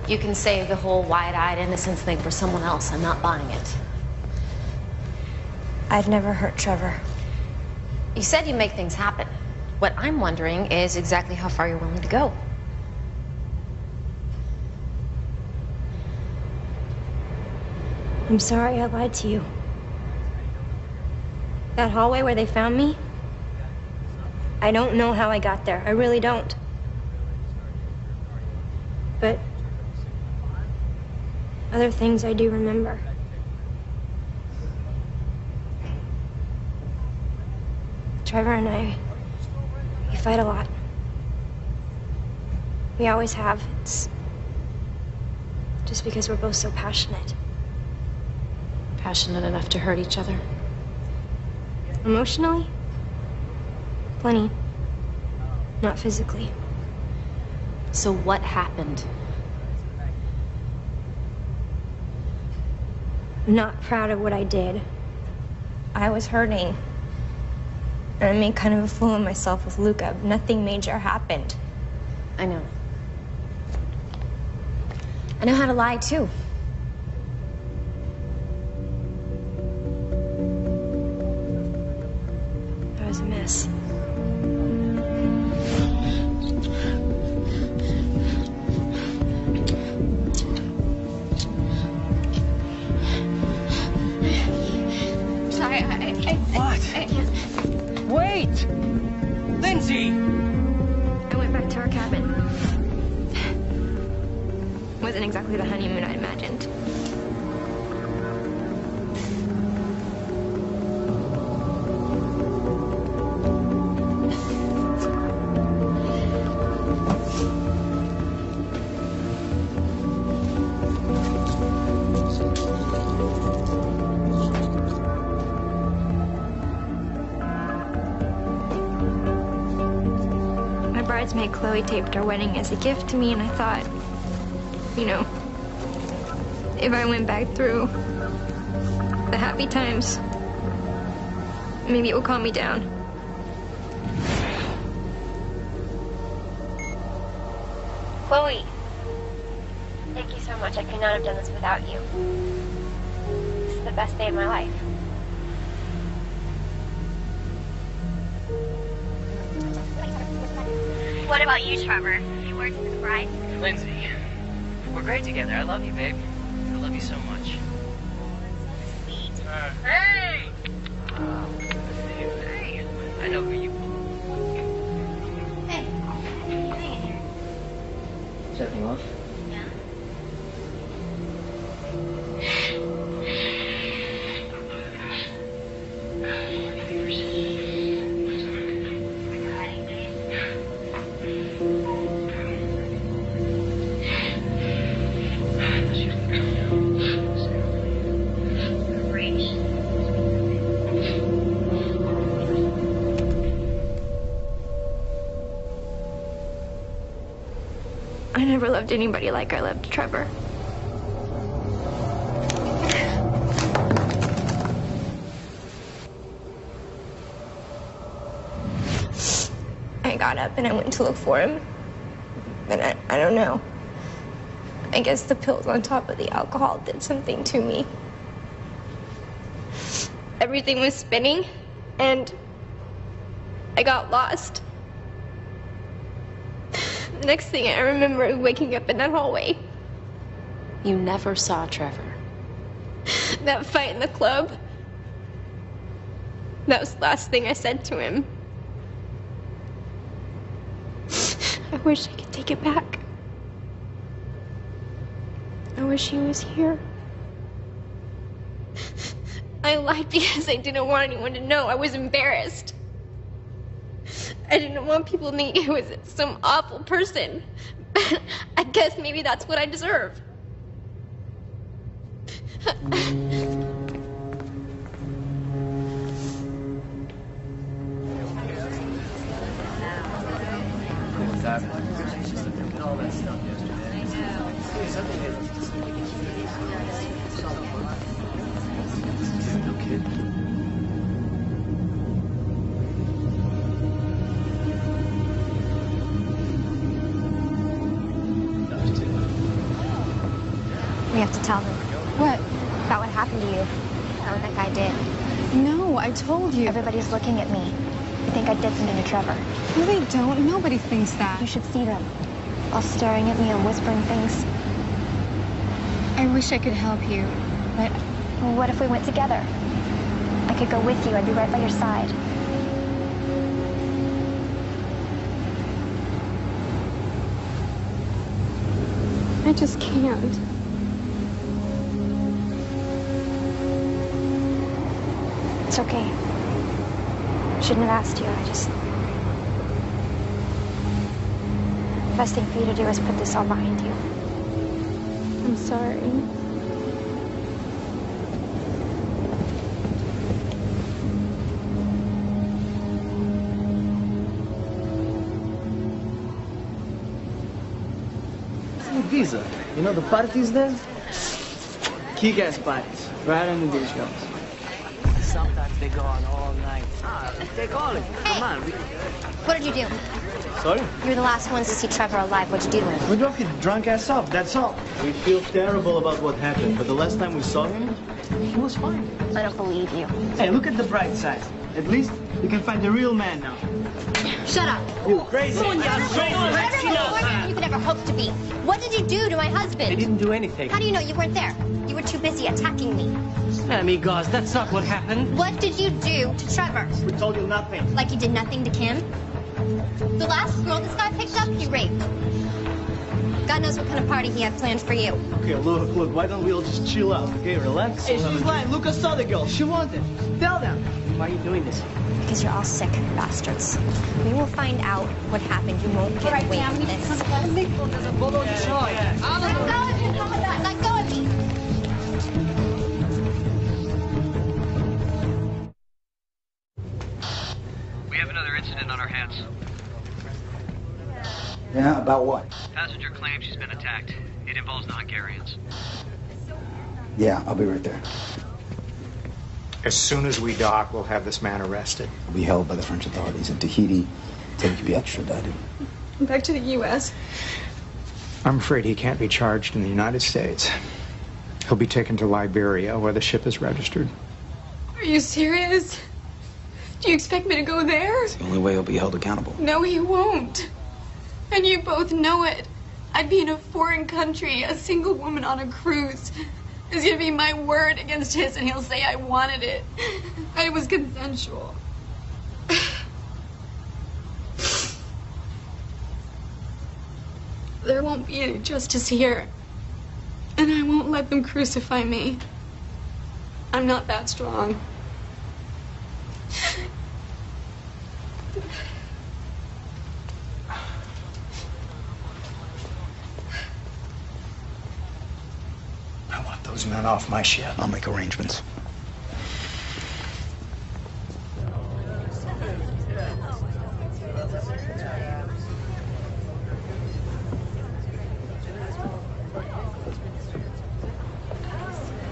You can save the whole wide-eyed innocence thing for someone else. I'm not buying it. I'd never hurt Trevor. You said you'd make things happen. What I'm wondering is exactly how far you're willing to go. I'm sorry I lied to you. That hallway where they found me, I don't know how I got there. I really don't. But other things I do remember. Trevor and I, we fight a lot. We always have. It's just because we're both so passionate. Passionate enough to hurt each other? Emotionally? Plenty. Not physically. So what happened? I'm not proud of what I did. I was hurting. And I made kind of a fool of myself with Luca. Nothing major happened. I know. I know how to lie, too. That was a mess. Sorry, What? I can't. Wait! Lindsay! I went back to our cabin. Wasn't exactly the honeymoon I imagined. bridesmaid Chloe taped our wedding as a gift to me, and I thought, you know, if I went back through the happy times, maybe it would calm me down. Chloe, thank you so much. I could not have done this without you. This is the best day of my life. What about you, Trevor? You words for the bride? Lindsay, we're great together. I love you, babe. I love you so much. Sweet. Hey! Hey! I know who you are. Hey. Hey. Is everything off? Yeah. I never loved anybody like I loved Trevor. I got up and I went to look for him. But I don't know. I guess the pills on top of the alcohol did something to me. Everything was spinning, and I got lost. The next thing I remember is waking up in that hallway. You never saw Trevor. That fight in the club. That was the last thing I said to him. I wish I could take it back. I wish he was here. I lied because I didn't want anyone to know. I was embarrassed. I didn't want people to think I was some awful person. I guess maybe that's what I deserve. We have to tell them. What? About what happened to you. About what that guy did. No, I told you. Everybody's looking at me. They think I did something to Trevor. No, they don't. Nobody thinks that. You should see them. All staring at me and whispering things. I wish I could help you, but... Well, what if we went together? I could go with you. I'd be right by your side. I just can't. It's okay. Shouldn't have asked you. The best thing for you to do is put this all behind you. I'm sorry. Visa. You know the parties there? Kick-ass parties. Right on the beach goes. Sometimes they go on all night. They're calling. Come on. What did you do? Sorry? You were the last ones to see Trevor alive. What'd you do to him? We drove his drunk ass up, that's all. We feel terrible about what happened, but the last time we saw him, he was fine. I don't believe you. Hey, look at the bright side. At least you can find the real man now. Shut up. You crazy. Whatever you could ever hope to be. What did you do to my husband? I didn't do anything. How do you know you weren't there? You were too busy attacking me. Amigos, that's not what happened. What did you do to Trevor? We told you nothing. Like you did nothing to Kim? The last girl this guy picked up, he raped. God knows what kind of party he had planned for you. Okay, look, why don't we all just chill out, okay? Relax. Hey, she's lying. Lucas saw the girl. She wanted. Tell them. Why are you doing this? Because you're all sick bastards. We will find out what happened. You won't get away from this. Let go of me. Let go of me. We have another incident on our hands. About what? Passenger claims she's been attacked. It involves non-Garians. Yeah, I'll be right there. As soon as we dock, we'll have this man arrested. He'll be held by the French authorities in Tahiti until he can be extradited. Back to the U.S. I'm afraid he can't be charged in the United States. He'll be taken to Liberia, where the ship is registered. Are you serious? Do you expect me to go there? It's the only way he'll be held accountable. No, he won't. And you both know it. I'd be in a foreign country, a single woman on a cruise. It's gonna be my word against his, and he'll say I wanted it. It was consensual. There won't be any justice here. And I won't let them crucify me. I'm not that strong. I want those men off my ship. I'll make arrangements.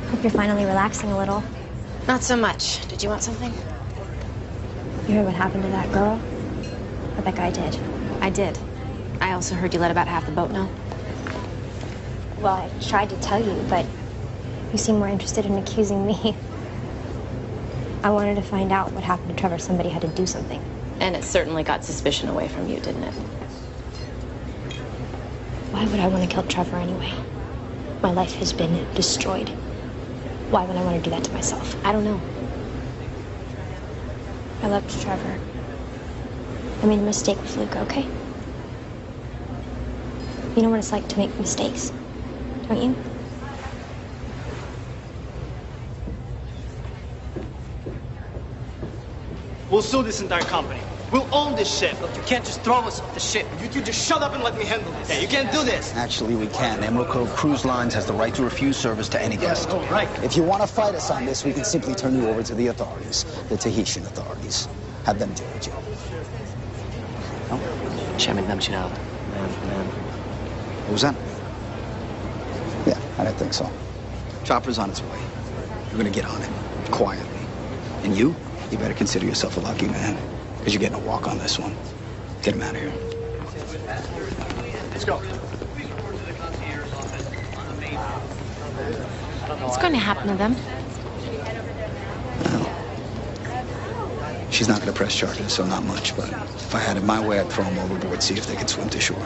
Hope you're finally relaxing a little. Not so much. Did you want something? You heard what happened to that girl? What that guy did? I did. I also heard you let about half the boat know. Well, I tried to tell you, but you seem more interested in accusing me. I wanted to find out what happened to Trevor. Somebody had to do something. And it certainly got suspicion away from you, didn't it? Why would I want to kill Trevor anyway? My life has been destroyed. Why would I want to do that to myself? I don't know. I loved Trevor. I made a mistake with Luca, okay? You know what it's like to make mistakes, don't you? We'll sue this entire company. We'll own this ship. Look, you can't just throw us off the ship. You two just shut up and let me handle this. Yeah, you can't do this. Actually, we can. Emerald Cove Cruise Lines has the right to refuse service to any guest. Oh, right. If you want to fight us on this, we can simply turn you over to the authorities, the Tahitian authorities. Have them deal with you. No? Chairman Namchinal. Man. What was that? Yeah, I didn't think so. Chopper's on its way. You're gonna get on it, quietly. And you better consider yourself a lucky man, because you're getting a walk on this one. Get him out of here. Let's go. What's going to happen to them? She's not gonna press charges, so not much, but if I had it my way, I'd throw them overboard, see if they could swim to shore.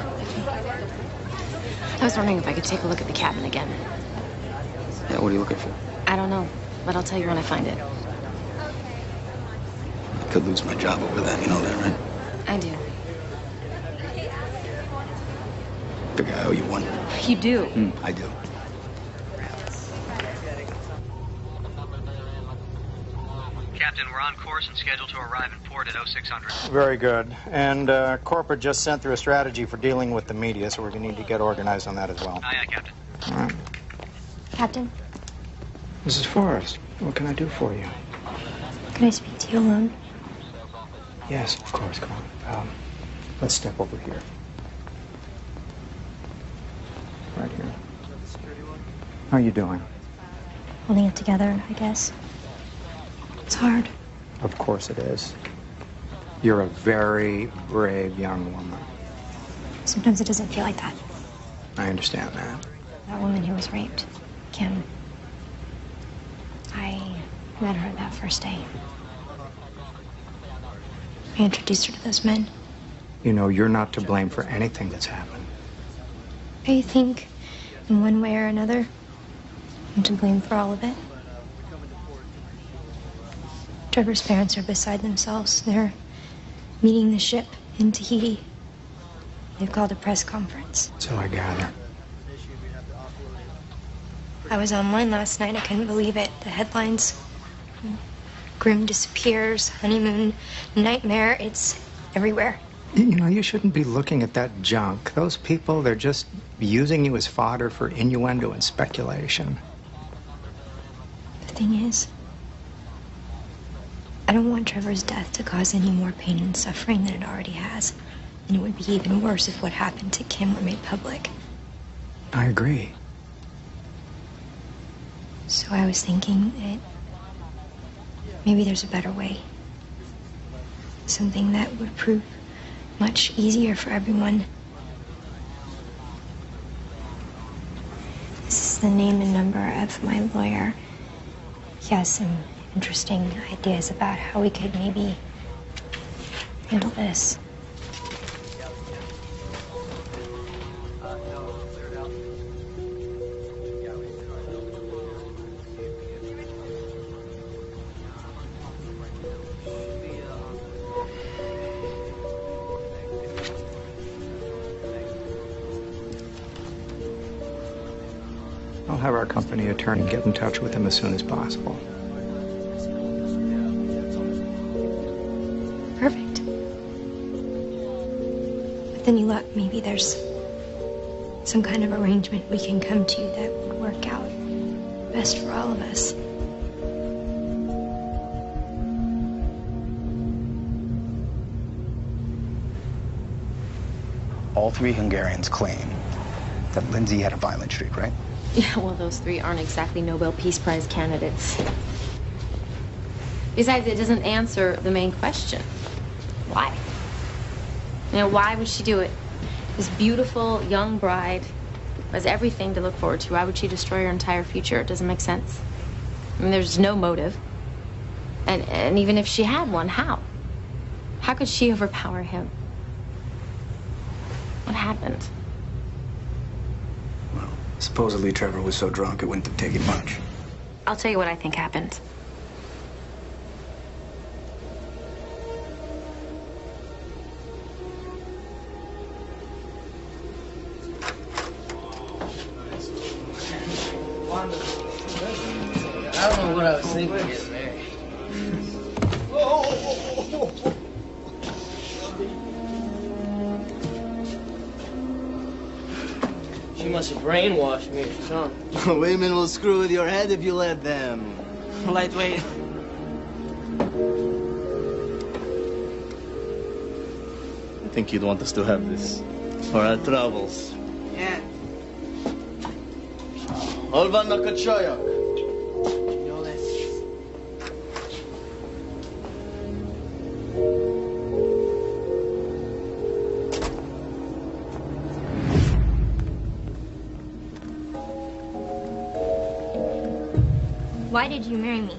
I was wondering if I could take a look at the cabin again. Yeah, what are you looking for? I don't know, but I'll tell you when I find it. I could lose my job over that, you know that, right? I do. Big I owe you one. You do? I do. Captain, we're on course and scheduled to arrive in port at 0600. Very good. And corporate just sent through a strategy for dealing with the media, so we're going to need to get organized on that as well. Aye, aye, Captain. All right. Captain, Mrs. Forrest, what can I do for you? can I speak to you alone? Yes, of course. Come on. Let's step over here. Right here. How are you doing? Holding it together, I guess. It's hard. Of course it is. You're a very brave young woman. Sometimes it doesn't feel like that. I understand that. That woman who was raped, Kim. I met her that first day. I introduced her to those men. You know, you're not to blame for anything that's happened. I think, in one way or another, I'm to blame for all of it. Trevor's parents are beside themselves. They're meeting the ship in Tahiti. They've called a press conference. So I gather. I was online last night. I couldn't believe it. The headlines. Grim disappears, honeymoon nightmare. It's everywhere. You know, you shouldn't be looking at that junk. Those people, they're just using you as fodder for innuendo and speculation. The thing is, I don't want Trevor's death to cause any more pain and suffering than it already has. And it would be even worse if what happened to Kim were made public. I agree. So I was thinking that maybe there's a better way. Something that would prove much easier for everyone. This is the name and number of my lawyer. He has some interesting ideas about how we could maybe handle this. I'll have our company attorney get in touch with him as soon as possible. Perfect. But then you look, maybe there's some kind of arrangement we can come to that would work out best for all of us. All three Hungarians claim that Lindsay had a violent streak, right? Yeah, well, those three aren't exactly Nobel Peace Prize candidates. Besides, it doesn't answer the main question. Why? You know, why would she do it? This beautiful young bride has everything to look forward to. Why would she destroy her entire future? It doesn't make sense. I mean, there's no motive. And even if she had one, how? How could she overpower him? What happened? Supposedly Trevor was so drunk it wouldn't have taken much. I'll tell you what I think happened. I don't know what I was thinking getting married. She must have brainwashed me or something. Women will screw with your head if you let them. Lightweight. I think you'd want us to have this for our travels. Yeah. Olva Nakachoyak. You know that. Why did you marry me?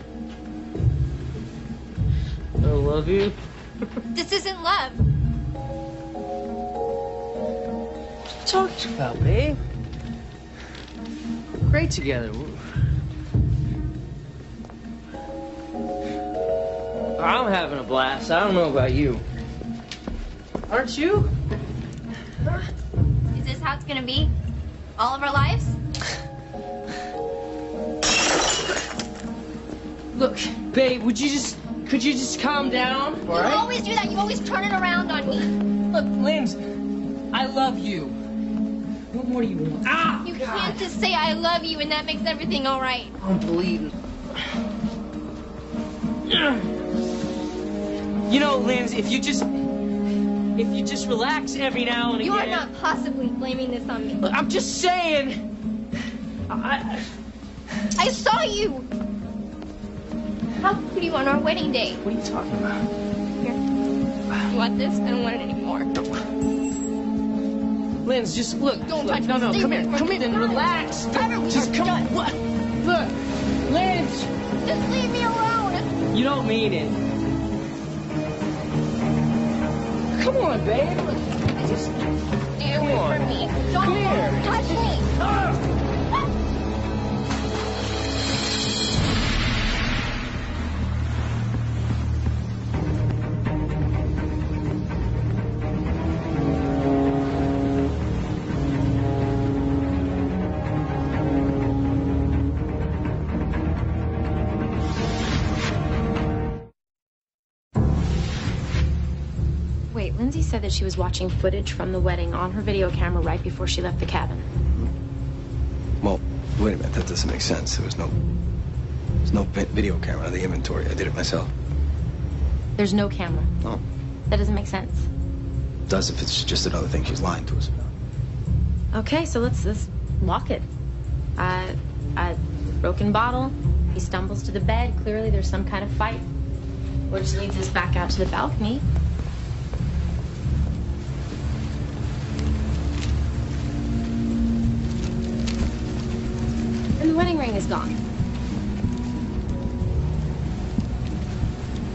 I love you. This isn't love. What you talking about, babe? Great together. I'm having a blast. I don't know about you. Aren't you? Is this how it's gonna be? All of our lives? Look, babe, could you just calm down? You always do that. You always turn it around on me. Look, Limbs, I love you. What more do you want? Ah! You can't just say I love you and that makes everything all right. I'm bleeding. You know, Limbs, if you just relax every now and again. You are not possibly blaming this on me. Look, I'm just saying. I saw you. How could you on our wedding day? What are you talking about? Here. You want this? I don't want it anymore. Linz, just look. Don't look, touch no, me. no, Stay come away here. from Come me. in and relax. Just come on. What? Look, Linz. Just leave me alone. You don't mean it. Come on, babe. Just stay away from me. Don't touch me. Wait, Lindsay said that she was watching footage from the wedding on her video camera right before she left the cabin. Well, wait a minute. That doesn't make sense. There's no video camera on the inventory. I did it myself. There's no camera. Oh. That doesn't make sense. does if it's just another thing she's lying to us about. Okay, so let's walk it. Broken bottle. He stumbles to the bed. Clearly there's some kind of fight. Which leads us back out to the balcony. And the wedding ring is gone.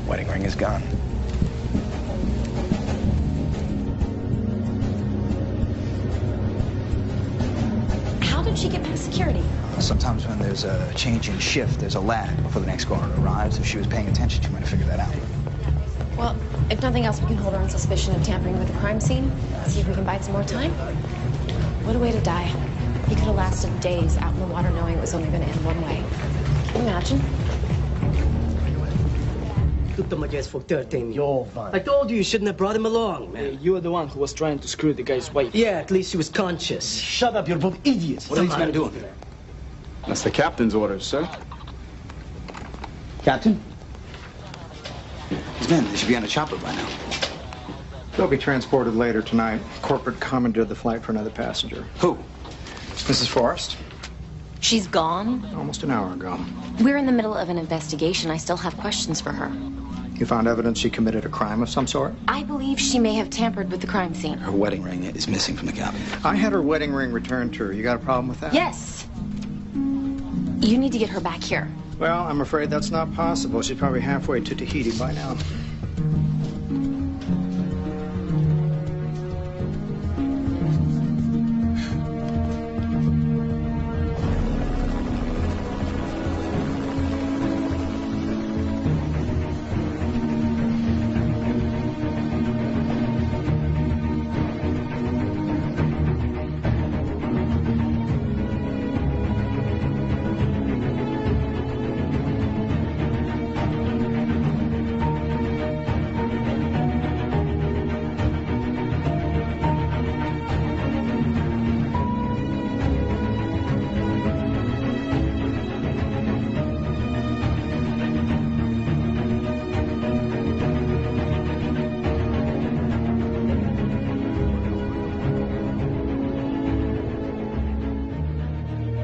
Wedding ring is gone. How did she get past security? Sometimes when there's a change in shift, there's a lag before the next caller arrives. If she was paying attention, she might have figured that out. Well, if nothing else, we can hold her on suspicion of tampering with the crime scene. See if we can buy some more time. What a way to die. He could have lasted days out in the water knowing it was only going to end one way. Can you imagine? Took them against for 13 years. I told you shouldn't have brought him along, man. You were the one who was trying to screw the guy's wife. Yeah, at least she was conscious. Shut up, you're both idiots. What are these men doing? That's the captain's orders, sir. Captain? These men, they should be on a chopper by now. They'll be transported later tonight. Corporate commandeered the flight for another passenger. Who? Mrs. Forrest. She's gone? Almost an hour ago. We're in the middle of an investigation. I still have questions for her. You found evidence she committed a crime of some sort? I believe she may have tampered with the crime scene. Her wedding ring is missing from the cabin. I had her wedding ring returned to her. You got a problem with that? Yes. You need to get her back here. Well, I'm afraid that's not possible. She's probably halfway to Tahiti by now.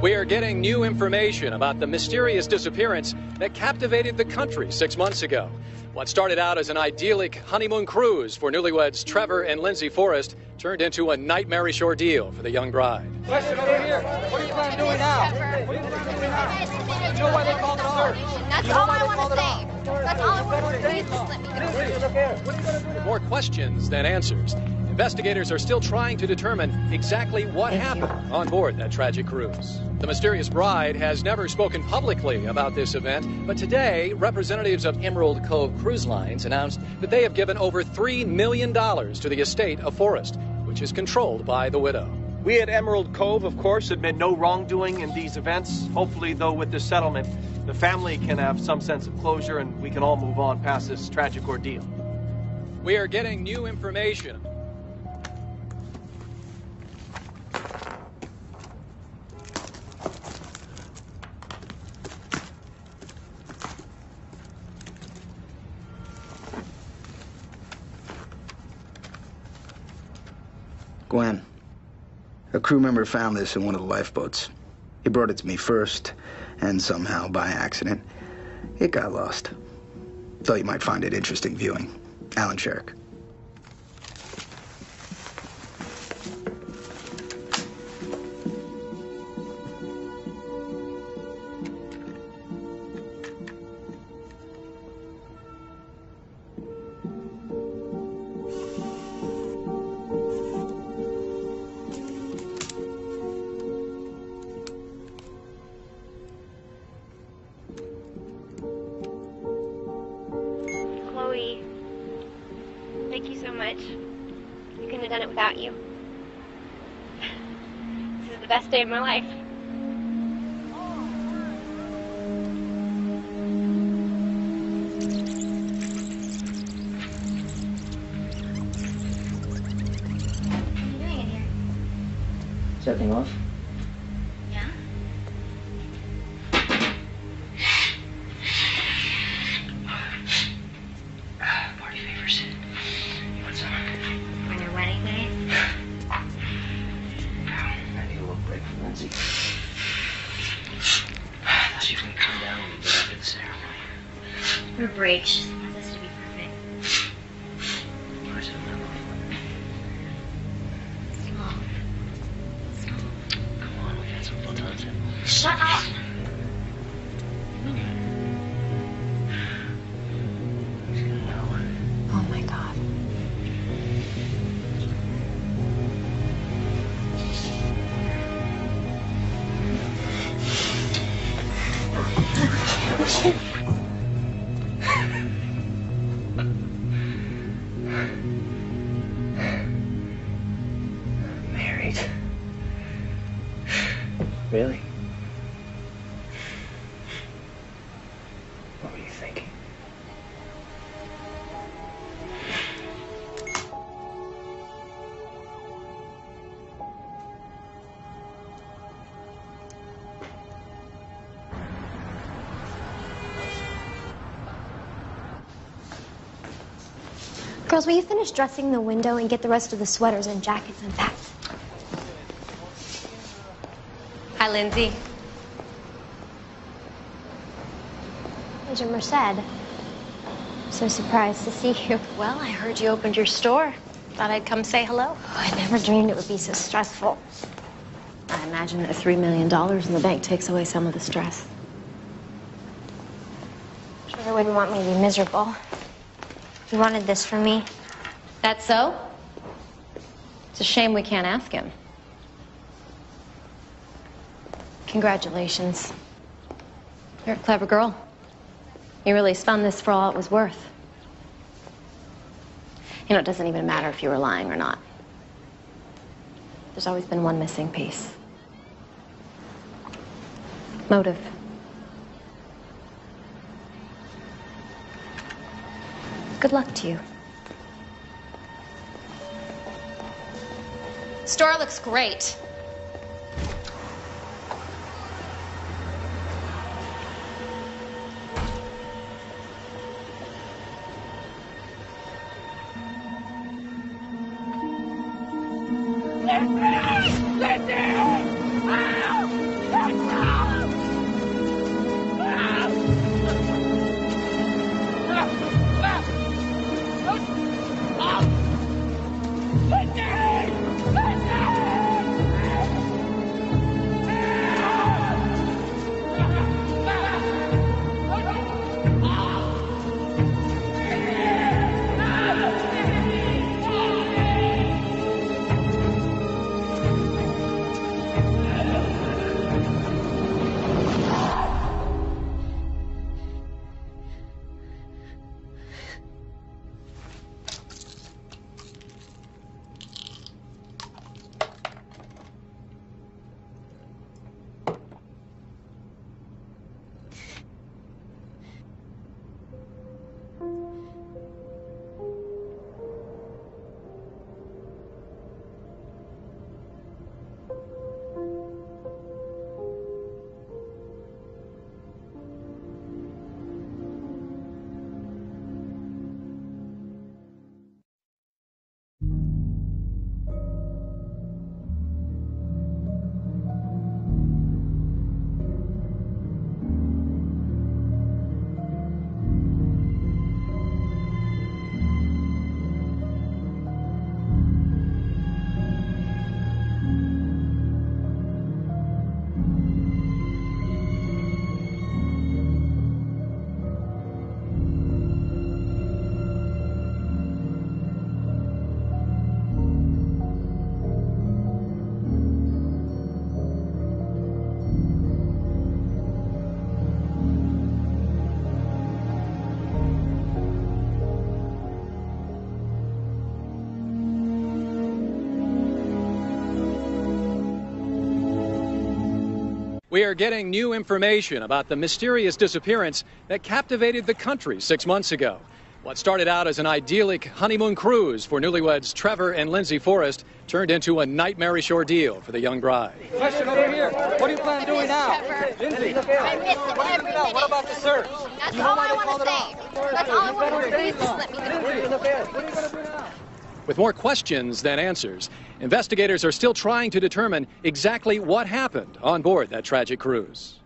We are getting new information about the mysterious disappearance that captivated the country 6 months ago. What started out as an idyllic honeymoon cruise for newlyweds Trevor and Lindsay Forrest turned into a nightmarish ordeal for the young bride. Question over here. What are you planning on doing now? What are you planning on doing now? You know why they called it a search? That's all I want to say. That's all I want to say. Please just let me go. More questions than answers. Investigators are still trying to determine exactly what happened on board that tragic cruise. The mysterious bride has never spoken publicly about this event, but today, representatives of Emerald Cove Cruise Lines announced that they have given over $3 million to the estate of Forrest, which is controlled by the widow. We at Emerald Cove, of course, admit no wrongdoing in these events. Hopefully, though, with this settlement, the family can have some sense of closure and we can all move on past this tragic ordeal. We are getting new information. Gwen, a crew member found this in one of the lifeboats. He brought it to me first, and somehow, by accident, it got lost. Thought you might find it interesting viewing. Alan Sherrick. Chloe, thank you so much. I couldn't have done it without you. This is the best day of my life. Is everything off? Yeah? Party favors. You want some? When your wedding Lindsay. I thought she was gonna come down when we got after the ceremony. Her break, she just wants us to be perfect. Where's it now? Come on, we've had some fun times. Shut up! Oh my God. Married? Really? What were you thinking? Girls, will you finish dressing the window and get the rest of the sweaters and jackets unpacked? Hi, Lindsay. Major Merced. So surprised to see you. Well, I heard you opened your store. Thought I'd come say hello. Oh, I never dreamed it would be so stressful. I imagine that $3 million in the bank takes away some of the stress. Trevor wouldn't want me to be miserable. He wanted this for me. That's so? It's a shame we can't ask him. Congratulations. You're a clever girl. You really spun this for all it was worth. You know, it doesn't even matter if you were lying or not. There's always been one missing piece. Motive. Good luck to you. Store looks great. We are getting new information about the mysterious disappearance that captivated the country 6 months ago. What started out as an idyllic honeymoon cruise for newlyweds Trevor and Lindsay Forrest turned into a nightmarish ordeal for the young bride. Question over here. What do you plan on doing now? Lindsay, I miss every minute. what about the search? That's You know all why I they want called to it say. off? That's all I want to say. Please just let me Lindsay, go. what are you going to do now? with more questions than answers. Investigators are still trying to determine exactly what happened on board that tragic cruise.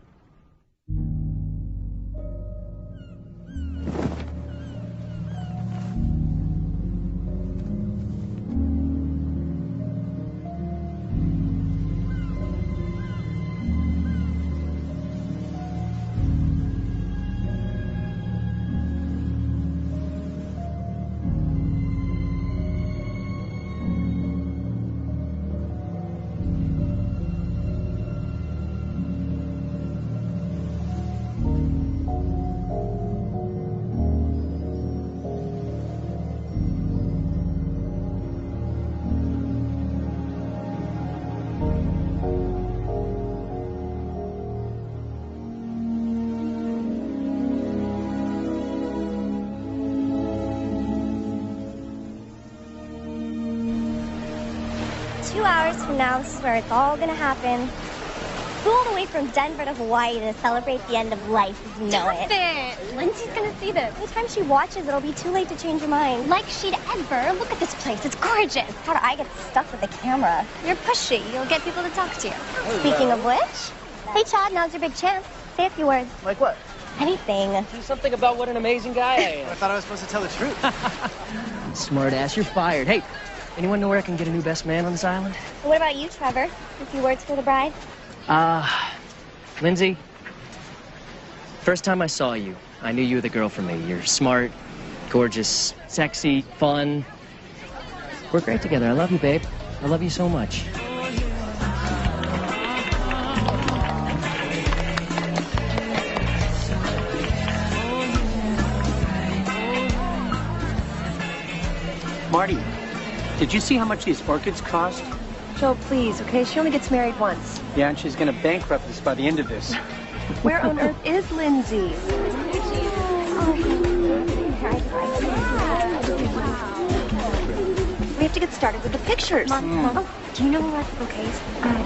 From now, this is where it's all gonna happen. Flew all the way from Denver to Hawaii to celebrate the end of life as you know it. Lindsay's gonna see this. By the time she watches, it'll be too late to change your mind. Like she'd ever. Look at this place. It's gorgeous. How do I get stuck with the camera? You're pushy. You'll get people to talk to you. Speaking of which, hey Chad, now's your big chance. Say a few words. Like what? Anything. Do something about what an amazing guy I am. I thought I was supposed to tell the truth. Smart ass, you're fired. Hey, anyone know where I can get a new best man on this island? What about you, Trevor? A few words for the bride? Lindsay, first time I saw you, I knew you were the girl for me. You're smart, gorgeous, sexy, fun. We're great together. I love you, babe. I love you so much. Marty, did you see how much these orchids cost? Joe, please, okay? She only gets married once. Yeah, and she's going to bankrupt us by the end of this. Where on earth is Lindsay? We have to get started with the pictures. Mom, oh, do you know where the bouquets?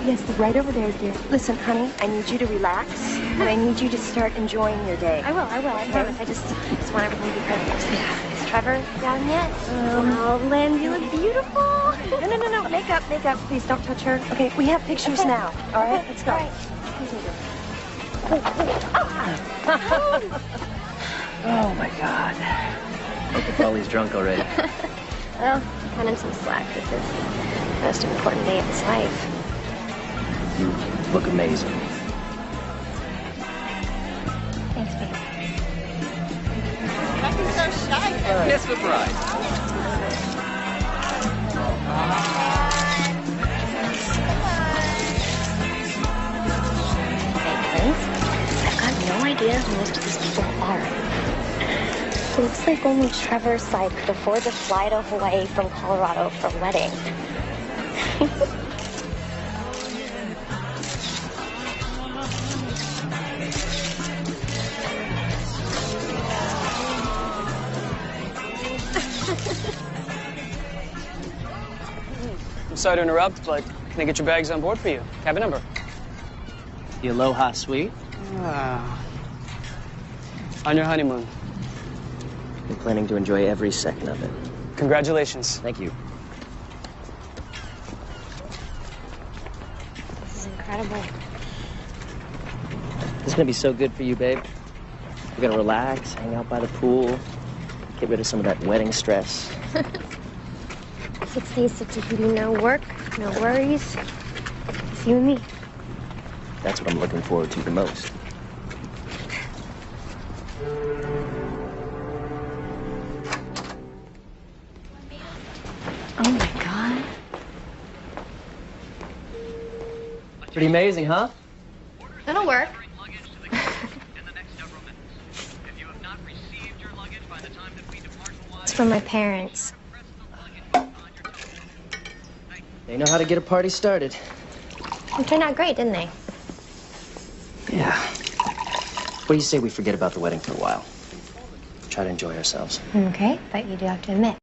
Yes, right over there, dear. Listen, honey, I need you to relax, and I need you to start enjoying your day. I will, I promise. I just want everything to be perfect. Yeah. Is Trevor down yet? Oh, Lynn, you look beautiful. No. Makeup. Please don't touch her. Okay, we have pictures now. All right, let's go. All right. Oh, my God. Uncle Paulie's drunk already. Well, cut him some slack. This is the most important day of his life. You look amazing. Thanks, babe. You're so shy. Kiss the bride. I've got no idea who most of these people are. It looks like only Trevor's side could afford to fly to Hawaii from Colorado for a wedding. I'm sorry to interrupt, but can I get your bags on board for you? Cabin number. The Aloha Suite. On your honeymoon. I'm planning to enjoy every second of it. Congratulations. Thank you. This is incredible. This is gonna be so good for you, babe. We're gonna relax, hang out by the pool, get rid of some of that wedding stress. 6 days to Tahiti, no work, no worries. It's you and me. That's what I'm looking forward to the most. Oh, my God. Pretty amazing, huh? That'll work. It's from my parents. They know how to get a party started. It turned out great, didn't they? Yeah. What do you say we forget about the wedding for a while? Try to enjoy ourselves. Okay, but you do have to admit,